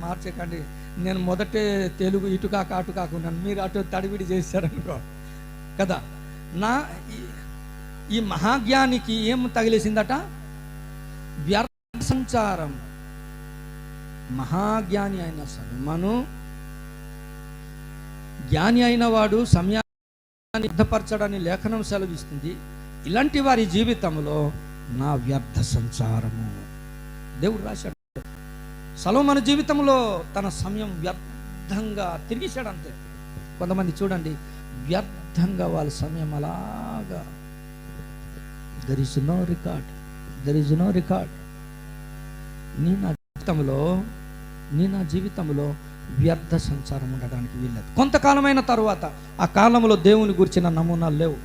మార్చకండి, నేను మొదటే తెలుగు ఇటు కాక అటు కాకున్నాను, మీరు అటు తడివిడి చేశారనుకో కదా. నా ఈ మహాజ్ఞానికి ఏం తగిలేసిందట? వ్యర్థ సంచారం. మహాజ్ఞాని అయిన సల్మాను, జ్ఞాని అయిన వాడు సమయాన్ని సిద్ధపరచడాన్ని లేఖనం సెలవిస్తుంది. ఇలాంటి వారి జీవితంలో నా వ్యర్థ సంచారము దేవుడు రాశాడు. సొలొమోను జీవితంలో తన సమయం వ్యర్థంగా తిరిగేశాడు అంతే. కొంతమంది చూడండి, వ్యర్థంగా వాళ్ళ సమయం అలాగా, దెర్ ఇస్ నో రికార్డ్. నీ నా జీవితంలో వ్యర్థ సంచారం ఉండడానికి వీల్లేదు. కొంతకాలమైన తర్వాత ఆ కాలంలో దేవుని గురించిన నమూనాలు లేవు.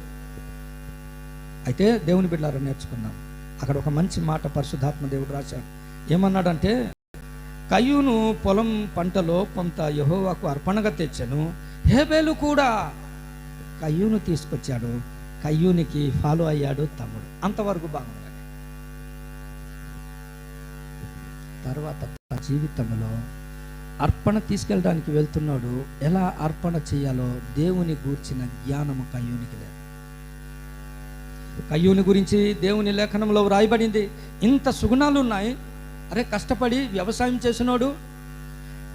అయితే దేవుని బిడ్డలారా నేర్చుకుందాం. అక్కడ ఒక మంచి మాట పరిశుద్ధాత్మ దేవుడు రాశాడు. ఏమన్నాడంటే, కయ్యూను పొలం పంటలో కొంత యెహోవాకు అర్పణగా తెచ్చాను, హేబేలు కూడా కయ్యూను తీసుకొచ్చాడు, కయ్యూనికి ఫాలో అయ్యాడు తమ్ముడు. అంతవరకు బాగుంది. తర్వాత జీవితంలో అర్పణ తీసుకెళ్ళడానికి వెళ్తున్నాడు. ఎలా అర్పణ చేయాలో దేవుని గూర్చిన జ్ఞానము కయ్యూనికి లేదు. కయ్యూని గురించి దేవుని లేఖనంలో వ్రాయబడింది. ఇంత సుగుణాలు ఉన్నాయి. అరే, కష్టపడి వ్యవసాయం చేసినోడు,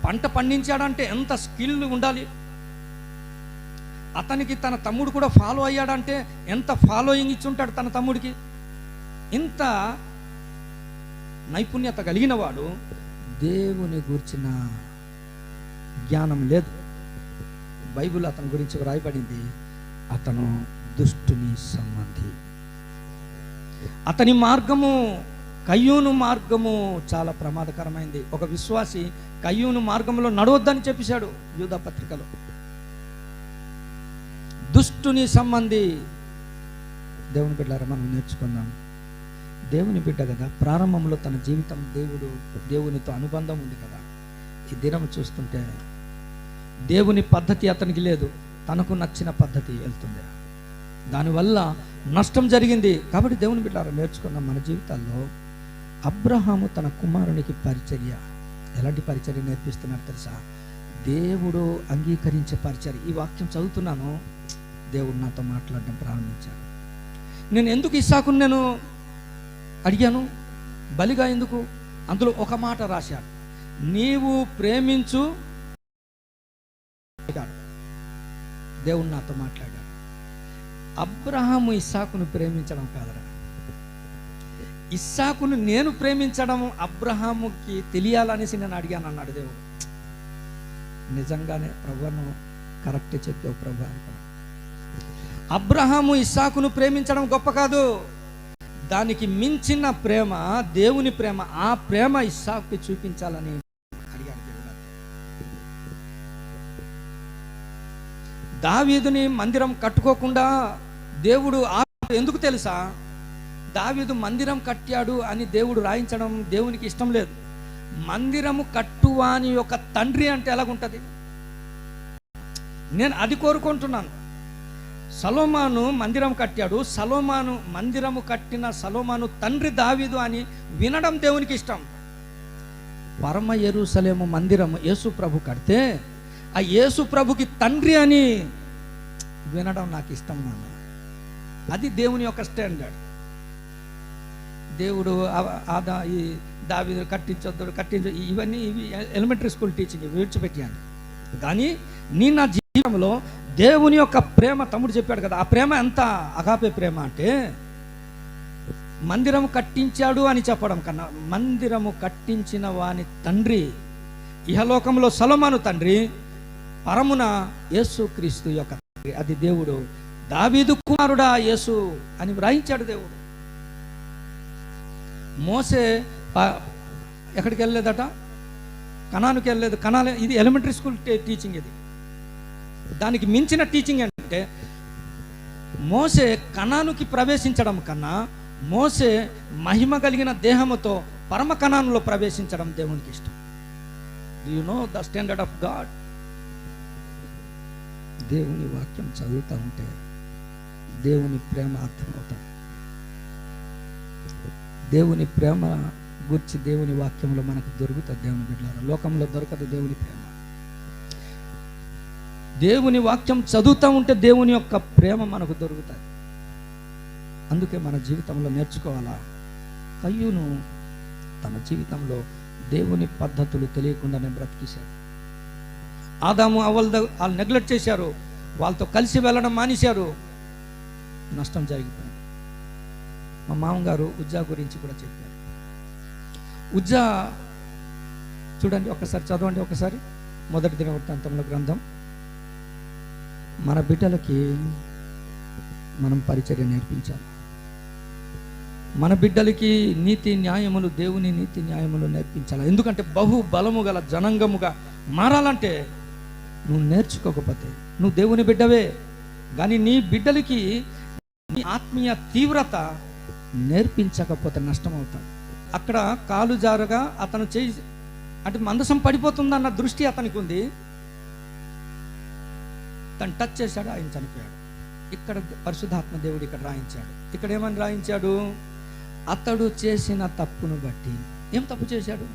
పంట పండించాడంటే ఎంత స్కిల్ ఉండాలి. అతనికి తన తమ్ముడు కూడా ఫాలో అయ్యాడంటే ఎంత ఫాలోయింగ్ ఇచ్చుంటాడు తన తమ్ముడికి. ఇంత నైపుణ్యత కలిగిన వాడు దేవుని గూర్చిన జ్ఞానం లేదు. బైబిల్ అతని గురించి వ్రాయబడింది, అతను దుష్టుని సంబంధి. అతని మార్గము, కయ్యూను మార్గము చాలా ప్రమాదకరమైంది. ఒక విశ్వాసి కయ్యూను మార్గంలో నడవద్దని చెప్పేశాడు యూదా పత్రికలో. దుష్టుని సంబంధి. దేవుని బిడ్డలారా, మనం నేర్చుకుందాం. దేవుని బిడ్డ కదా, ప్రారంభంలో తన జీవితం దేవునితో అనుబంధం ఉంది కదా. ఈ దినం చూస్తుంటే దేవుని పద్ధతి అతనికి లేదు, తనకు నచ్చిన పద్ధతి వెళ్తుంది. దానివల్ల నష్టం జరిగింది. కాబట్టి దేవుని బిడ్డలారా, నేర్చుకున్నాం మన జీవితాల్లో. అబ్రహాము తన కుమారునికి పరిచర్య, ఎలాంటి పరిచర్య నేర్పిస్తున్నారు తెలుసా? దేవుడు అంగీకరించే పరిచర్య. ఈ వాక్యం చదువుతున్నాను, దేవుడు నాతో మాట్లాడడం ప్రారంభించాడు. నేను ఎందుకు ఇస్సాకును నేను అడిగాను బలిగా? ఎందుకు? అందులో ఒక మాట రాశాడు, నీవు ప్రేమించు. దేవుడు నాతో మాట్లాడాడు. అబ్రహాము ఇస్సాకును ప్రేమించడం కాదురా, ఇస్సాకును నేను ప్రేమించడం అబ్రహాముకి తెలియాలనేసి నేను అడిగాను అన్నాడు దేవుడు. నిజంగానే ప్రభువును కరెక్ట్ చెప్పావు ప్రభు అనుకున్నాను. అబ్రహాము ఇస్సాకును ప్రేమించడం గొప్ప కాదు, దానికి మించిన ప్రేమ దేవుని ప్రేమ. ఆ ప్రేమ ఇస్సాకుకి చూపించాలని అడిగాడు దేవుడు. దావీదుని మందిరం కట్టుకోకుండా దేవుడు ఎందుకు తెలుసా? దావీదు మందిరం కట్టాడు అని దేవుడు రాయించడం దేవునికి ఇష్టం లేదు. మందిరము కట్టువాని యొక్క తండ్రి అంటే ఎలాగుంటుంది? నేను అది కోరుకుంటున్నాను. సొలొమోను మందిరం కట్టాడు, మందిరము కట్టిన సొలొమోను తండ్రి దావీదు అని వినడం దేవునికి ఇష్టం. పరమ యెరూషలేము మందిరము యేసు ప్రభు కడితే ఆ యేసు ప్రభుకి తండ్రి అని వినడం నాకు ఇష్టం నాన్న. అది దేవుని యొక్క స్టాండర్డ్. దేవుడు ఈ దావీదు కట్టించు ఇవన్నీ ఇవి ఎలిమెంటరీ స్కూల్ టీచింగ్, విడిచిపెట్టాను. కానీ నా జీవితంలో దేవుని యొక్క ప్రేమ, తమ్ముడు చెప్పాడు కదా, ఆ ప్రేమ ఎంత అగాపే ప్రేమ అంటే, మందిరము కట్టించాడు అని చెప్పడం కన్నా మందిరము కట్టించిన వాని తండ్రి, ఇహలోకంలో సొలొమోను తండ్రి, పరమున యేసుక్రీస్తు యొక్క తండ్రి. అది దేవుడు దావీదు కుమారుడా యేసు అని వ్రాయించాడు దేవుడు. మోసే ఎక్కడికి వెళ్ళలేదట? కనానుకి వెళ్ళలేదు. కనాను ఇది ఎలిమెంటరీ స్కూల్ టీచింగ్. ఇది దానికి మించిన టీచింగ్ అంటే, మోసే కనానుకి ప్రవేశించడం కన్నా మోసే మహిమ కలిగిన దేహముతో పరమ కనానులో ప్రవేశించడం దేవునికి ఇష్టం. Do you know the standard of God? దేవుని వాక్యం చదువుతూ ఉంటే దేవుని ప్రేమ అర్థమవుతాం. దేవుని ప్రేమ గురించి దేవుని వాక్యంలో మనకు దొరుకుతుంది. దేవుని బిడ్డలారా, లోకంలో దొరకదు దేవుని ప్రేమ. దేవుని వాక్యం చదువుతూ ఉంటే దేవుని యొక్క ప్రేమ మనకు దొరుకుతుంది. అందుకే మన జీవితంలో నేర్చుకోవాలా. కయ్యూను తన జీవితంలో దేవుని పద్ధతులు తెలియకుండానే బ్రతికేశాడు. ఆదాము అవ్వలు వాళ్ళు నెగ్లెక్ట్ చేశారు, వాళ్ళతో కలిసి వెళ్ళడం మానేశారు, నష్టం జరిగిపోయింది. మా మామగారు ఉజ్జా గురించి కూడా చెప్పారు. ఉజ్జా చూడండి, ఒకసారి చదవండి, ఒకసారి మొదటి దినవృత్తాంతంలో గ్రంథం. మన బిడ్డలకి మనం పరిచర్య నేర్పించాలి. మన బిడ్డలకి నీతి న్యాయములు, దేవుని నీతి న్యాయములు నేర్పించాలి. ఎందుకంటే బహు బలము గల జనాంగముగా మారాలంటే నువ్వు నేర్చుకోకపోతే నువ్వు దేవుని బిడ్డవే, కానీ నీ బిడ్డలకి నీ ఆత్మీయ తీవ్రత నేర్పించకపోతే నష్టం అవుతాడు. అక్కడ కాలు జారగా అతను చేయి అంటే మందసం పడిపోతుందన్న దృష్టి అతనికి ఉంది. తను టచ్ చేశాడు, ఆయన చనిపోయాడు. ఇక్కడ పరిశుద్ధాత్మ దేవుడు ఇక్కడ రాయించాడు. ఇక్కడ ఏమని రాయించాడు? అతడు చేసిన తప్పును బట్టి. ఏం తప్పు చేశాడు?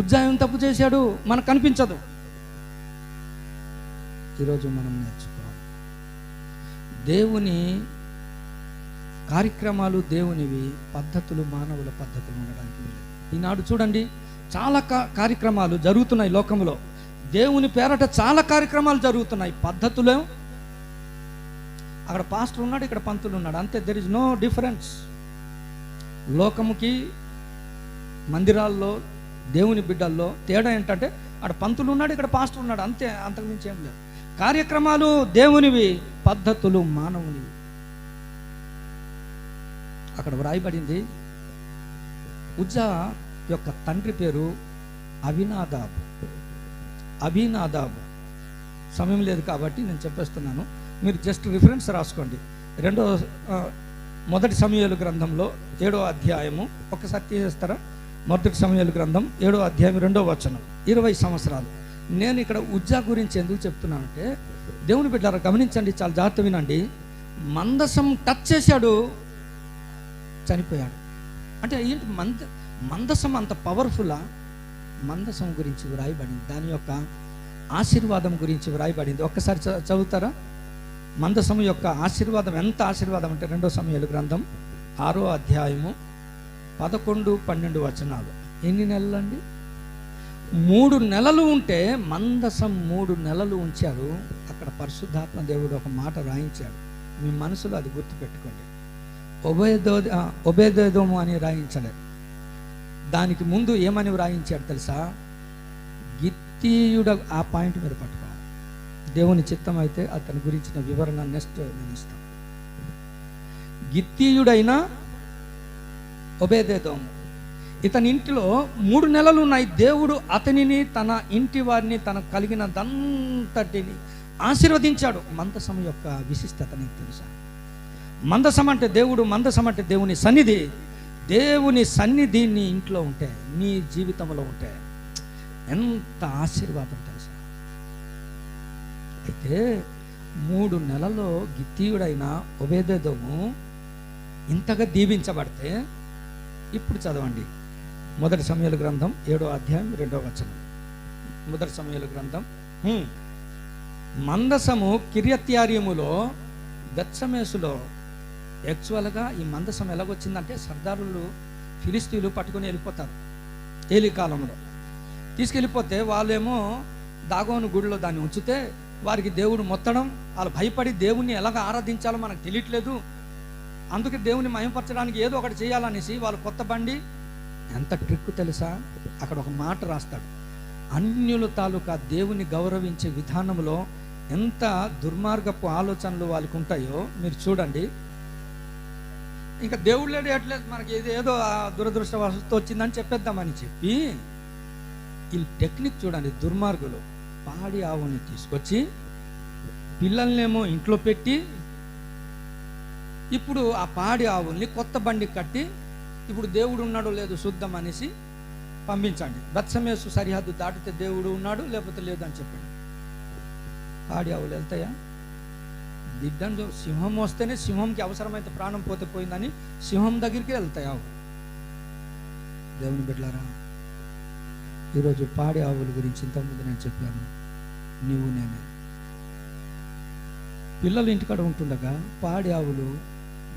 ఉజ్జా ఏం తప్పు చేశాడు? మనకు కనిపించదు. ఈరోజు మనం నేర్చుకోవాలి. దేవుని కార్యక్రమాలు దేవునివి, పద్ధతులు మానవుల పద్ధతులు ఉండడానికి వీలేదు. ఈనాడు చూడండి, చాలా కార్యక్రమాలు జరుగుతున్నాయి లోకంలో. దేవుని పేరట చాలా కార్యక్రమాలు జరుగుతున్నాయి. పద్ధతులు అక్కడ పాస్టర్ ఉన్నాడు, ఇక్కడ పంతులు ఉన్నాడు, అంతే. There is no difference. లోకముకి మందిరాల్లో దేవుని బిడ్డల్లో తేడా ఏంటంటే అక్కడ పంతులు ఉన్నాడు, ఇక్కడ పాస్టర్ ఉన్నాడు, అంతే, అంతకుమించి ఏం లేదు. కార్యక్రమాలు దేవునివి, పద్ధతులు మానవునివి. అక్కడ వ్రాయబడింది, ఉజ్జా యొక్క తండ్రి పేరు అబీనాదాబు. సమయం లేదు కాబట్టి నేను చెప్పేస్తున్నాను, మీరు జస్ట్ రిఫరెన్స్ రాసుకోండి. మొదటి సమూయేలు గ్రంథంలో 7వ అధ్యాయము, ఒకసారి తీసేస్తారా? మొదటి సమూయేలు గ్రంథం 7వ అధ్యాయం 2వ వచనం. 20 సంవత్సరాలు. నేను ఇక్కడ ఉజ్జా గురించి ఎందుకు చెప్తున్నానంటే, దేవుని బిడ్డలారా గమనించండి, చాలా జాగ్రత్త వినండి. మందసం టచ్ చేశాడు, చనిపోయాడు. అంటే ఏంటి, మందసం అంత పవర్ఫుల్లా? మందసం గురించి వ్రాయబడింది, దాని యొక్క ఆశీర్వాదం గురించి వ్రాయబడింది. ఒక్కసారి చదువుతారా? మందసం యొక్క ఆశీర్వాదం ఎంత ఆశీర్వాదం అంటే 2వ సమూయేలు గ్రంథం 6వ అధ్యాయము 11, 12 వచనాలు. ఎన్ని నెలలు అండి? 3 నెలలు ఉంటే, మందసం 3 నెలలు ఉంచారు. అక్కడ పరిశుద్ధాత్మ దేవుడు ఒక మాట రాయించాడు, మీ మనసులో అది గుర్తుపెట్టుకోండి. ఒబేదోము అని రాయించలేదు, దానికి ముందు ఏమని వ్రాయించాడు తెలుసా? గిత్తీయుడ. ఆ పాయింట్ మీద పట్టుకోవాలి. దేవుని చిత్తం అయితే అతని గురించిన వివరణ నెక్స్ట్ నేను ఇస్తాను. గిత్తీయుడైన ఒబేదెదోము, ఇతని ఇంటిలో 3 నెలలు ఉన్నాయి. దేవుడు అతనిని, తన ఇంటి వారిని, తనకు కలిగినదంతటిని ఆశీర్వదించాడు. మందసం యొక్క విశిష్టత నీకు తెలుసా? మందసం అంటే దేవుడు, మందసం అంటే దేవుని సన్నిధి. దేవుని సన్నిధి నీ ఇంట్లో ఉంటే, నీ జీవితంలో ఉంటే ఎంత ఆశీర్వాదం తెలుసా? అయితే 3 నెలల్లో గిత్తీయుడైన ఒబేదెదోము ఇంతగా దీవించబడితే, ఇప్పుడు చదవండి మొదటి సమూయేలు గ్రంథం 7వ అధ్యాయం 2వ వచనం. మొదటి సమూయేలు గ్రంథం, మందసము కిర్యత్యారీములో బెత్షెమెషులో. యాక్చువల్గా ఈ మందసం ఎలాగొచ్చిందంటే, సర్దారులు ఫిలిస్తీన్లు పట్టుకొని వెళ్ళిపోతారు ఏలీ కాలంలో. తీసుకెళ్ళిపోతే వాళ్ళేమో దాగోను గుడిలో దాన్ని ఉంచితే, వారికి దేవుడు మొత్తడం, వాళ్ళు భయపడి దేవుణ్ణి ఎలాగ ఆరాధించాలో మనకు తెలియట్లేదు, అందుకే దేవుని మహిమపరచడానికి ఏదో ఒకటి చేయాలనేసి వాళ్ళు కొత్త బండి. ఎంత ట్రిక్ తెలుసా? అక్కడ ఒక మాట రాస్తాడు, అన్యుల తాలూకా దేవుని గౌరవించే విధానంలో ఎంత దుర్మార్గపు ఆలోచనలు వాళ్ళకు ఉంటాయో మీరు చూడండి. ఇంకా దేవుడు లేడు, ఎట్లేదు, మనకి ఏదో దురదృష్టవశాత్తు వచ్చిందని చెప్పేద్దామని చెప్పి, ఈ టెక్నిక్ చూడండి, దుర్మార్గులు. పాడి ఆవుని తీసుకొచ్చి పిల్లల్నేమో ఇంట్లో పెట్టి, ఇప్పుడు ఆ పాడి ఆవుల్ని కొత్త బండి కట్టి, ఇప్పుడు దేవుడు ఉన్నాడో లేదో చూద్దాం అనేసి పంపించండి. బెత్షెమెషు సరిహద్దు దాటితే దేవుడు ఉన్నాడు, లేకపోతే లేదు అని చెప్పండి. పాడి ఆవులు వెళ్తాయా? బిడ్డను సింహం వస్తేనే, సింహంకి అవసరమైతే ప్రాణం పోతే పోయిందని సింహం దగ్గరికి వెళ్తాయి ఆవు. దేవుని బిడ్డలారా, ఈరోజు పాడి ఆవుల గురించి ఇంతకుముందు నేను చెప్పాను, నీవు నేనే. పిల్లలు ఇంటికాడ ఉంటుండగా పాడి ఆవులు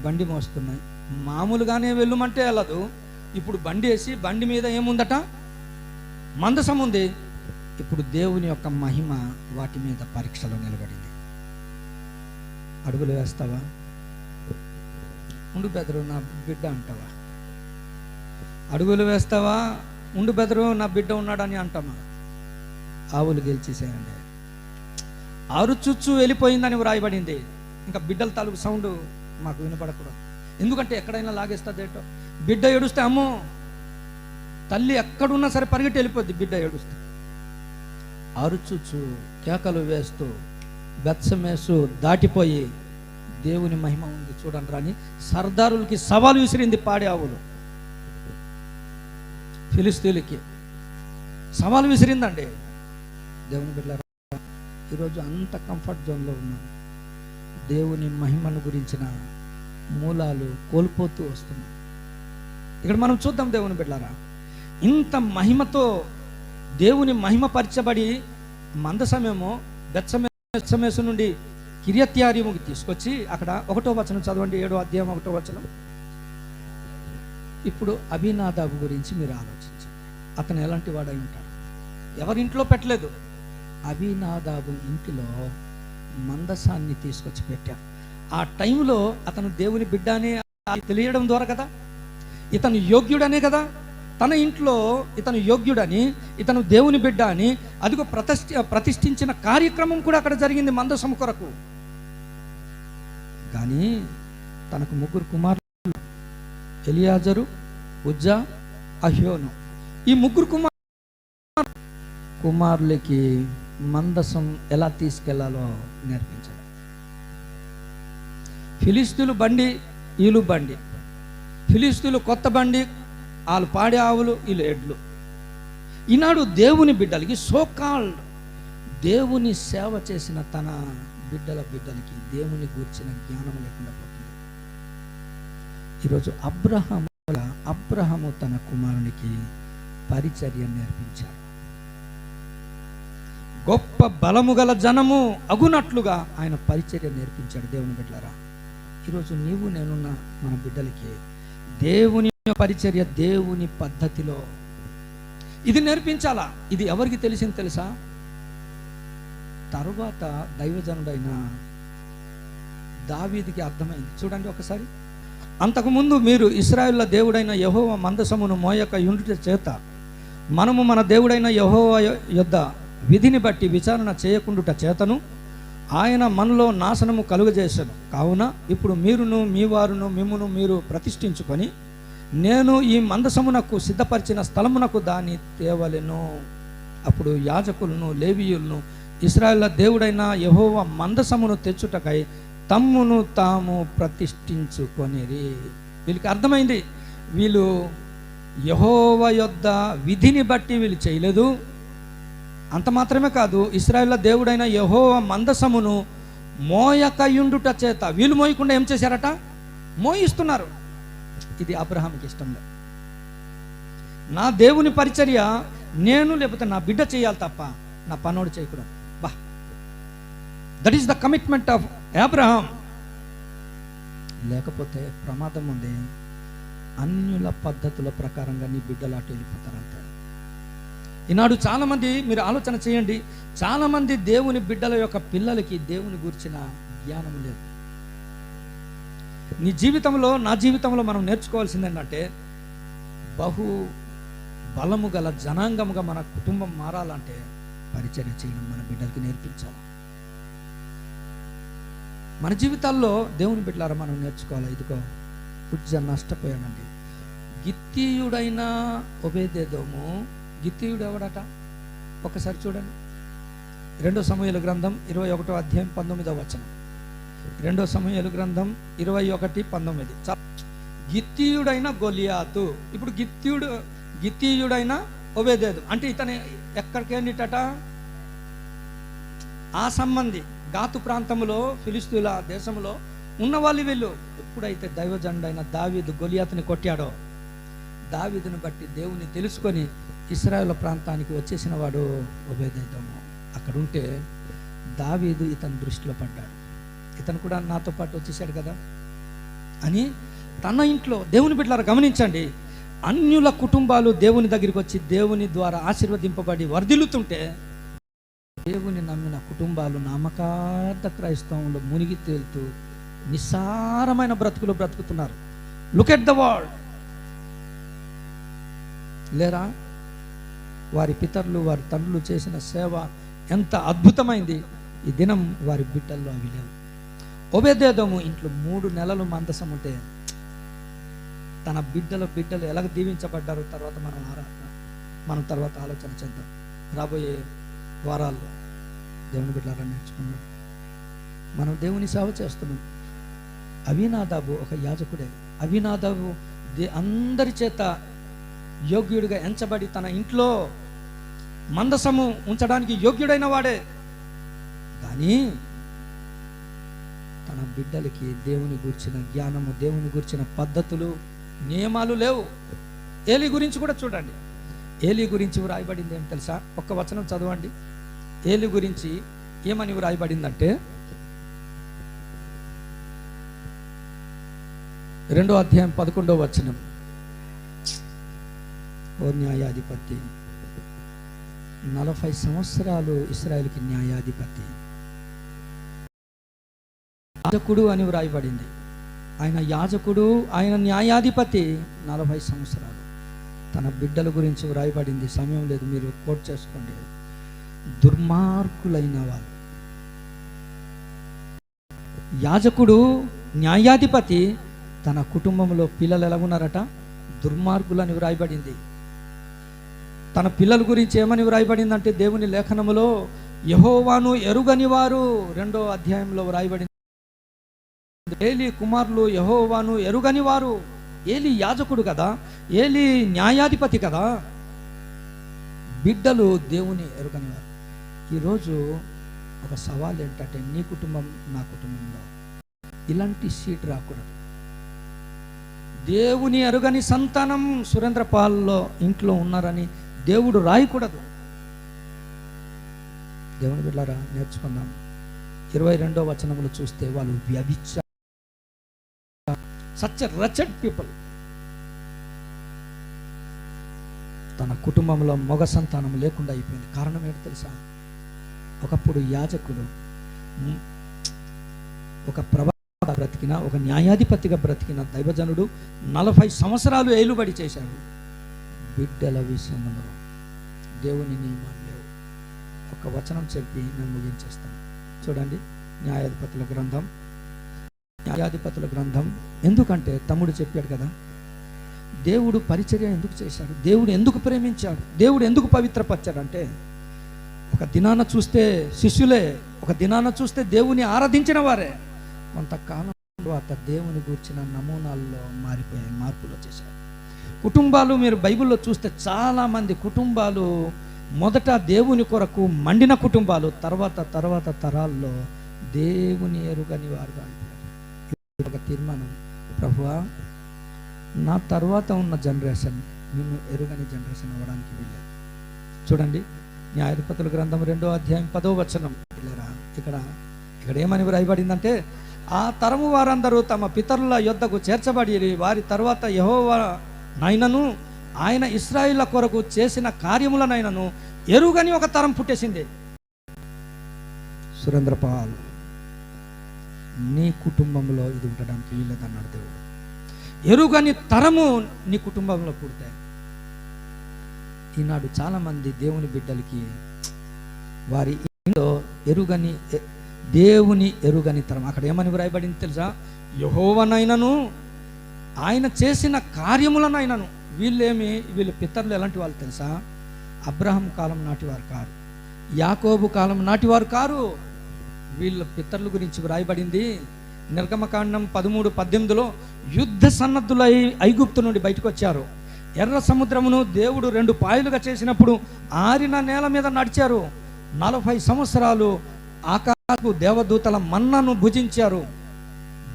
బండి మోస్తున్నాయి. మామూలుగానే వెళ్ళమంటే వెళ్ళదు, ఇప్పుడు బండి వేసి బండి మీద ఏముందట? మందసం ఉంది. ఇప్పుడు దేవుని యొక్క మహిమ వాటి మీద పరీక్షలో నిలబడింది. అడుగులు వేస్తావా? ఉండు బెదరు నా బిడ్డ అంటావా? అడుగులు వేస్తావా? ఉండు బెదరు నా బిడ్డ ఉన్నాడని అంటామా? ఆవులు గెలిచేసేయండి. అరుచుచ్చు వెళ్ళిపోయిందని వ్రాయబడింది. ఇంకా బిడ్డల తాలూకు సౌండ్ మాకు వినపడకూడదు, ఎందుకంటే ఎక్కడైనా లాగేస్తుందేటో. బిడ్డ ఏడుస్తే అమ్మో, తల్లి ఎక్కడున్నా సరే పరిగెట్టి వెళ్ళిపోద్ది బిడ్డ ఏడుస్తే. అరుచుచ్చు కేకలు వేస్తూ బెత్షెమెషు దాటిపోయి, దేవుని మహిమ ఉంది చూడండి రాని సర్దారులకి సవాలు విసిరింది పాడి ఆవులు. ఫిలిస్తీన్లకి సవాలు విసిరిందండి. దేవుని బిడ్డలారా, ఈరోజు అంత కంఫర్ట్ జోన్లో ఉన్నాం. దేవుని మహిమను గురించిన మూలాలు కోల్పోతూ వస్తున్నాం. ఇక్కడ మనం చూద్దాం దేవుని బిడ్డలారా, ఇంత మహిమతో దేవుని మహిమపరచబడి మందసమేమో బెత్షెమెషు నుండి కిర్యత్యారీముకి తీసుకొచ్చి, అక్కడ 1వ వచనం చదవండి, 7వ అధ్యాయం 1వ వచనం. ఇప్పుడు అబీనాదాబు గురించి మీరు ఆలోచించండి. అతను ఎలాంటి వాడై ఉంటాడు? ఎవరింట్లో పెట్టలేదు, అబీనాదాబు ఇంటిలో మందసాన్ని తీసుకొచ్చి పెట్టారు. ఆ టైంలో అతను దేవుని బిడ్డ అని తెలియడం ద్వారా కదా, ఇతను యోగ్యుడనే కదా తన ఇంట్లో ఇతను యోగ్యుడని, ఇతను దేవుని బిడ్డ అని అదిగో ప్రతిష్ఠించిన కార్యక్రమం కూడా అక్కడ జరిగింది మందసం కొరకు. కానీ తనకు 3 కుమారులు, ఎలియాజరు, ఉజ్జా, అహ్యోను. ఈ 3 కుమారులకి మందసం ఎలా తీసుకెళ్లాలో నేర్పించాడు. ఫిలిస్తీన్లు బండి, వీళ్ళు బండి. ఫిలిస్తీన్లు కొత్త బండి, వాళ్ళు పాడే ఆవులు, వీళ్ళు ఎడ్లు. ఈనాడు దేవుని బిడ్డలకి సోకాల్డ్ దేవుని సేవ చేసిన తన బిడ్డలకి దేవుని గూర్చిన జ్ఞానం లేకుండా పోతుంది. ఈరోజు అబ్రహాము తన కుమారునికి పరిచర్య నేర్పించాడు. గొప్ప బలము గల జనము అగునట్లుగా ఆయన పరిచర్య నేర్పించాడు. దేవుని బిడ్డలారా, ఈరోజు నీవు నేనున్న మన బిడ్డలకి దేవుని పరిచర్య దేవుని పద్ధతిలో ఇది నేర్పించాలా. ఇది ఎవరికి తెలిసింది తెలుసా? తరువాత దైవజనుడైన దావీదుకి అర్థమైంది. చూడండి ఒకసారి. అంతకుముందు మీరు ఇశ్రాయేలుల దేవుడైన యెహోవా మందసమును మోయక యుండుట చేత మనము మన దేవుడైన యెహోవా యొద్ద విధిని బట్టి విచారణ చేయకుండుట చేతను ఆయన మనలో నాశనము కలుగజేశాను. కావున ఇప్పుడు మీరును మీ వారును మిమ్మును మీరు ప్రతిష్ఠించుకొని నేను ఈ మందసమునకు సిద్ధపరిచిన స్థలమునకు దాన్ని తేవలెను. అప్పుడు యాజకులను లేవీయులను ఇశ్రాయేలుల దేవుడైన యెహోవా మందసమును తెచ్చుటకై తమ్మును తాము ప్రతిష్ఠించుకొనిరి. వీళ్ళకి అర్థమైంది, వీళ్ళు యెహోవా యొద్ద విధిని బట్టి వీళ్ళు చేయలేదు. అంత మాత్రమే కాదు, ఇశ్రాయేలుల దేవుడైన యెహోవా మందసమును మోయకయుండుట చేత వీళ్ళు మోయకుండా ఏం చేశారట? మోయిస్తున్నారు. ఇది అబ్రహాముకి ఇష్టం లేదు. నా దేవుని పరిచర్య నేను లేకపోతే నా బిడ్డ చేయాలి తప్ప నా పనోడు చేయకూడదు. That is the commitment of Abraham. లేకపోతే ప్రమాదం ఉంది. అన్యుల పద్ధతుల ప్రకారంగా నీ బిడ్డలు అటు వెళ్ళిపోతారంట. ఈనాడు చాలామంది, మీరు ఆలోచన చేయండి, చాలామంది దేవుని బిడ్డల యొక్క పిల్లలకి దేవుని గురించిన జ్ఞానం లేదు. నీ జీవితంలో, నా జీవితంలో మనం నేర్చుకోవాల్సింది ఏంటంటే, బహు బలము గల జనాంగముగా మన కుటుంబం మారాలంటే పరిచర్య చేయడం మన బిడ్డలకి నేర్పించాలి. మన జీవితాల్లో దేవుని బిడ్డలారా మనం నేర్చుకోవాలి. ఇదిగో ఉజ్జ నష్టపోయానండి. గిత్తీయుడైన ఒబేదెదోము, గిత్తీయుడు ఎవడట? ఒకసారి చూడండి. 2 సమూయేలు గ్రంథం 21వ అధ్యాయం 19వ వచనం. 2 సమూయేలు గ్రంథం 21:19. గిత్తీయుడైన గొలియాతు. ఇప్పుడు గిత్తీయుడైన ఒబేదెదోము అంటే ఇతను ఎక్కడికి వెళ్ళిటట? ఆ సంబంధి గాతు ప్రాంతంలో ఫిలిస్తీన్ల దేశంలో ఉన్నవాళ్ళు వీళ్ళు. ఎప్పుడైతే దైవజనుడైన దావీదు గొలియాతుని కొట్టాడో, దావీదుని బట్టి దేవుని తెలుసుకొని ఇశ్రాయేలు ప్రాంతానికి వచ్చేసిన వాడు ఒబేదెదోము. అక్కడ ఉంటే దావీదు ఇతని దృష్టిలో పడ్డాడు. ఇతను కూడా నాతో పాటు వచ్చేసాడు కదా అని తన ఇంట్లో, దేవుని బిడ్డలారా గమనించండి, అన్యుల కుటుంబాలు దేవుని దగ్గరికి వచ్చి దేవుని ద్వారా ఆశీర్వదింపబడి వర్ధిల్లుతుంటే, దేవుని నమ్మిన కుటుంబాలు నామకార్థ క్రైస్తవంలో మునిగి తేలుతూ నిస్సారమైన బ్రతుకులు బ్రతుకుతున్నారు. Look at the world. లేరా? వారి పితరులు, వారి తండ్రులు చేసిన సేవ ఎంత అద్భుతమైంది. ఈ దినం వారి బిడ్డల్లో అవి లేవు. ఒబేదెదోము ఇంట్లో 3 నెలలు మందసం ఉంటే తన బిడ్డలు ఎలాగ దీవించబడ్డారో తర్వాత మనం తర్వాత ఆలోచన చేద్దాం. రాబోయే వారాల్లో దేవుని బిడ్డలారా నేర్చుకున్నాం. మనం దేవుని సేవ చేస్తున్నాం. అవినాదాబు ఒక యాజకుడే. అవినాదాబు అందరి చేత యోగ్యుడిగా ఎంచబడి తన ఇంట్లో మందసము ఉంచడానికి యోగ్యుడైన వాడే. కానీ తన బిడ్డలకి దేవుని గురించిన జ్ఞానము, దేవుని గురించిన పద్ధతులు, నియమాలు లేవు. ఏలీ గురించి కూడా చూడండి. ఏలీ గురించి వ్రాయబడింది ఏం తెలుసా? ఒక్క వచనం చదవండి. ఏలీ గురించి ఏమని వ్రాయబడిందంటే, 2వ అధ్యాయం 11వ వచనం. ఓ న్యాయాధిపతి, 40 సంవత్సరాలు ఇశ్రాయేలుకి న్యాయాధిపతి, యాజకుడు అని వ్రాయబడింది. ఆయన యాజకుడు, ఆయన న్యాయాధిపతి 40 సంవత్సరాలు. తన బిడ్డల గురించి వ్రాయబడింది. సమయం లేదు, మీరు కోట్ చేసుకోండి. దుర్మార్గులైన వాళ్ళు. యాజకుడు, న్యాయాధిపతి, తన కుటుంబంలో పిల్లలు ఎలాగున్నారట? దుర్మార్గులని వ్రాయబడింది. తన పిల్లల గురించి ఏమని వ్రాయబడిందంటే దేవుని లేఖనములో యెహోవాను ఎరుగని వారు 2వ అధ్యాయంలో వ్రాయబడింది. ఏలీ కుమారులు యెహోవాను ఎరుగని వారు. ఏలీ యాజకుడు కదా, ఏలీ న్యాయాధిపతి కదా, బిడ్డలు దేవుని ఎరుగని వారు. ఈరోజు ఒక సవాల్ ఏంటంటే, నీ కుటుంబం నా కుటుంబంలో ఇలాంటి సీట్ రాకూడదు. దేవుని ఎరుగని సంతానం సురేంద్రపాల్లో ఇంట్లో ఉన్నారని దేవుడు రాయకూడదు. దేవుని బిడ్డలారా, నేర్చుకుందాం. 22వ వచనములు చూస్తే వాళ్ళు వ్యభిచార, సచ్ రచెడ్ పీపుల్. తన కుటుంబంలో మగ సంతానం లేకుండా అయిపోయింది. కారణం ఏంటి తెలుసా? ఒకప్పుడు యాజకుడు, ఒక ప్రవక్తగా బ్రతికిన, ఒక న్యాయాధిపతిగా బ్రతికిన దైవజనుడు 40 సంవత్సరాలు ఏలుబడి చేశాడు. బిడ్డల విషయంలో దేవుని నియమాలు లేవు. ఒక వచనం చెప్పి నేను ముగించేస్తాను. చూడండి, న్యాయాధిపతుల గ్రంథం. ఎందుకంటే తమ్ముడు చెప్పాడు కదా, దేవుడు పరిచర్య ఎందుకు చేశాడు, దేవుడు ఎందుకు ప్రేమించాడు, దేవుడు ఎందుకు పవిత్రపరిచాడంటే, ఒక దినాన చూస్తే శిష్యులే, ఒక దినాన చూస్తే దేవుని ఆరాధించిన వారే, కొంతకాలం తర్వాత దేవుని గూర్చిన నమూనాల్లో మారిపోయాయి, మార్పులు వచ్చేసాయి. కుటుంబాలు మీరు బైబిల్లో చూస్తే చాలామంది కుటుంబాలు మొదట దేవుని కొరకు మండిన కుటుంబాలు తర్వాత తరాల్లో దేవుని ఎరుగని వారుగా అయిపోయారు. ఒక తీర్మానం, ప్రభువా, నా తర్వాత ఉన్న జనరేషన్ నిన్ను ఎరుగని జనరేషన్ అవ్వడానికి వీల్లేదు. చూడండి, న్యాయాధిపతుల గ్రంథం 2వ అధ్యాయం 10వ వచనం. ఇక్కడ ఏమని వ్రాయబడిందంటే, ఆ తరము వారందరూ తమ పితరుల యొద్దకు చేర్చబడి వారి తర్వాత యెహోవా నైనను ఆయన ఇశ్రాయేళ్ల కొరకు చేసిన కార్యములనైనను ఎరుగని ఒక తరం పుట్టేసింది. సురేంద్రపాల్, నీ కుటుంబంలో ఇది ఉండడానికి వీలేదన్నాడు దేవుడు. ఎరుగని తరము నీ కుటుంబంలో పుడితే, ఈనాడు చాలామంది దేవుని బిడ్డలకి వారి ఇంట్లో దేవుని ఎరుగని తరం. అక్కడ ఏమని వ్రాయబడింది తెలుసా? యెహోవానైనను ఆయన చేసిన కార్యములనైనను. వీళ్ళు పితరులు ఎలాంటి వాళ్ళు తెలుసా? అబ్రహాం కాలం నాటివారు కారు, యాకోబు కాలం నాటివారు కారు. వీళ్ళ పితరుల గురించి వ్రాయబడింది నిర్గమకాండం 13:18లో యుద్ధ సన్నద్ధులై ఐగుప్తు నుండి బయటకు వచ్చారు. ఎర్ర సముద్రమును దేవుడు 2 పాయలుగా చేసినప్పుడు ఆరిన నేల మీద నడిచారు. 40 సంవత్సరాలు ఆకాశపు దేవదూతల మన్నను భుజించారు.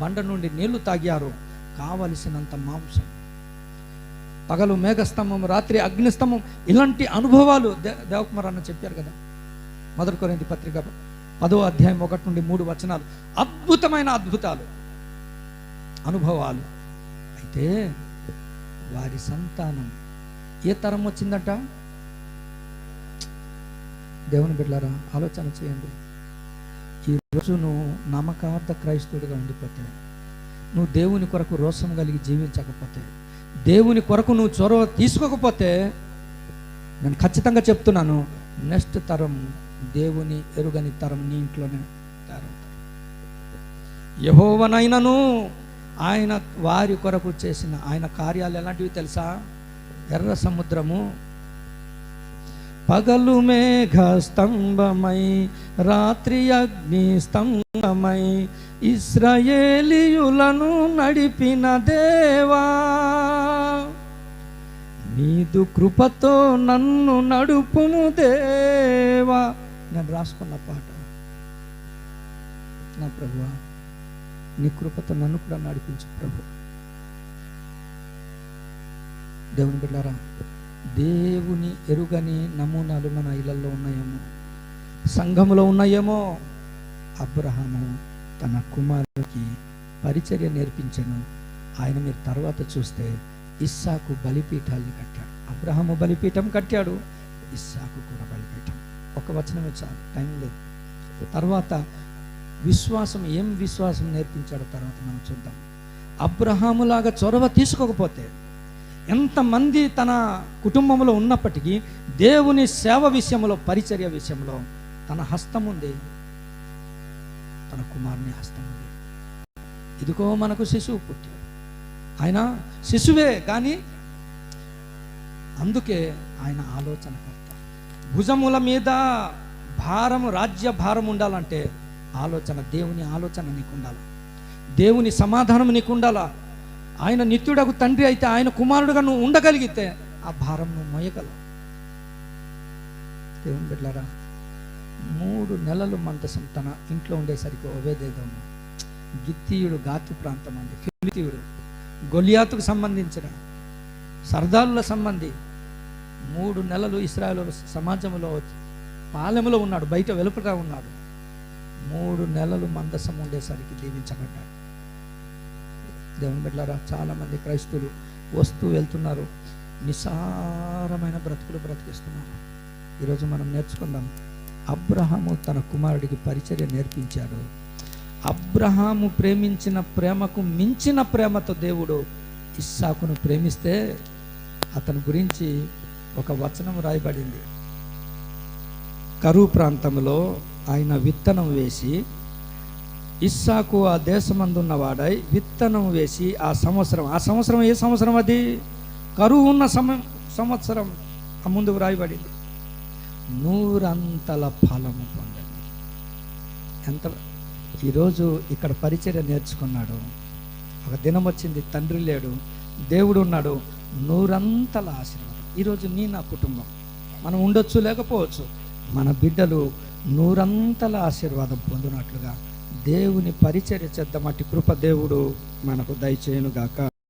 బండ నుండి నీళ్లు తాగారు. కావలసినంత మాంసం, పగలు మేఘస్తంభం, రాత్రి అగ్నిస్తంభం. ఇలాంటి అనుభవాలు దేవకుమార్ అన్న చెప్పారు కదా, 1 కొరింథీ పత్రిక 10వ అధ్యాయం 1 నుండి 3 వచనాలు. అద్భుతమైన అద్భుతాలు, అనుభవాలు. అయితే వారి సంతానం ఏ తరం వచ్చిందట? దేవుని బిడ్డలారా, ఆలోచన చేయండి. ఈరోజు నువ్వు నమ్మకార్థ క్రైస్తవుడిగా ఉండిపోతే, నువ్వు దేవుని కొరకు రోషం కలిగి జీవించకపోతే, దేవుని కొరకు నువ్వు చొరవ తీసుకోకపోతే, నేను ఖచ్చితంగా చెప్తున్నాను, నెక్స్ట్ తరం దేవుని ఎరుగని తరం నీ ఇంట్లోనే తయారవుతారు. యెహోవానైనను ఆయన వారి కొరకు చేసిన ఆయన కార్యాలు ఎలాంటివి తెలుసా? ఎర్ర సముద్రము పగలు మేఘ స్తంభమై, రాత్రి అగ్ని స్తంభమై, ఇశ్రాయేలీయులను నడిపిన దేవా, నీదు కృపతో నన్ను నడుపుము దేవా. నేను రాసుకున్న పాట, నా ప్రభువా, నీ కృపతో నన్ను కూడా నడిపించు ప్రభు. దేవుని బిడ్డలారా, దేవుని ఎరుగని నమూనాలు మన ఇళ్లలో ఉన్నాయేమో, సంఘములో ఉన్నాయేమో. అబ్రహాము తన కుమారుడికి పరిచర్య నేర్పించను. ఆయన మీరు తర్వాత చూస్తే ఇస్సాకు బలిపీఠాలని కట్టాడు. అబ్రహాము బలిపీఠం కట్టాడు, ఇస్సాకు కూడా బలిపీఠం. ఒక వచనమే చాలు, టైం లేదు. తర్వాత విశ్వాసం, ఏం విశ్వాసం నేర్పించాడో తర్వాత మనం చూద్దాం. అబ్రహాములాగా చొరవ తీసుకోకపోతే, ఎంతమంది తన కుటుంబంలో ఉన్నప్పటికీ దేవుని సేవ విషయంలో, పరిచర్య విషయంలో తన హస్తం ఉంది, తన కుమారుని హస్తం ఉంది. ఇదిగో మనకు శిశువు పుట్టాడు. ఆయన శిశువే కానీ అందుకే ఆయన ఆలోచనకర్త. భుజముల మీద భారము, రాజ్య భారం ఉండాలంటే ఆలోచన, దేవుని ఆలోచన నీకు ఉండాలి, దేవుని సమాధానం నీకు ఉండాలా. ఆయన నిత్యుడకు తండ్రి అయితే ఆయన కుమారుడుగా నువ్వు ఉండగలిగితే ఆ భారం నువ్వు మోయగలవు. దేవుని బిడ్డలారా, 3 నెలలు మందసం తన ఇంట్లో ఉండేసరికి ఓబేదేదోము, గిత్తీయుడు గాతు ప్రాంతం అంది, ఫిలిస్తీయుడు, గొలియాతుకు సంబంధించిన సర్దారుల సంబంధి 3 నెలలు ఇశ్రాయేలు సమాజంలో పాలెంలో ఉన్నాడు, బయట వెలుపట ఉన్నాడు. 3 నెలలు మందసం ఉండేసరికి దీవించబడ్డాడు. దేవుని బిడ్డలారా, చాలామంది క్రైస్తవులు వస్తూ వెళ్తున్నారు, నిస్సారమైన బ్రతుకులు బ్రతికిస్తున్నారు. ఈరోజు మనం నేర్చుకుందాం. అబ్రహాము తన కుమారుడికి పరిచర్య నేర్పించాడు. అబ్రహాము ప్రేమించిన ప్రేమకు మించిన ప్రేమతో దేవుడు ఇస్సాకును ప్రేమిస్తే అతని గురించి ఒక వచనం రాయబడింది. కరువు ప్రాంతంలో ఆయన విత్తనం వేసి, ఇస్సాకు ఆ దేశమందున్న వాడై విత్తనం వేసి ఆ సంవత్సరం ఏ సంవత్సరం? అది కరువు ఉన్న సంవత్సరం. ఆ ముందుకు రాయబడింది, 100 ఫలము పొందండి. ఎంత ఈరోజు ఇక్కడ పరిచర్య నేర్చుకున్నాడు. ఒక దినం వచ్చింది, తండ్రి లేడు, దేవుడు ఉన్నాడు, 100 ఆశీర్వాదం. ఈరోజు నా కుటుంబం, మనం ఉండొచ్చు లేకపోవచ్చు, మన బిడ్డలు 100 ఆశీర్వాదం పొందినట్లుగా దేవుని పరిచర్య చేద్దాం. అట్టి కృప దేవుడు మనకు దయచేయునుగాక.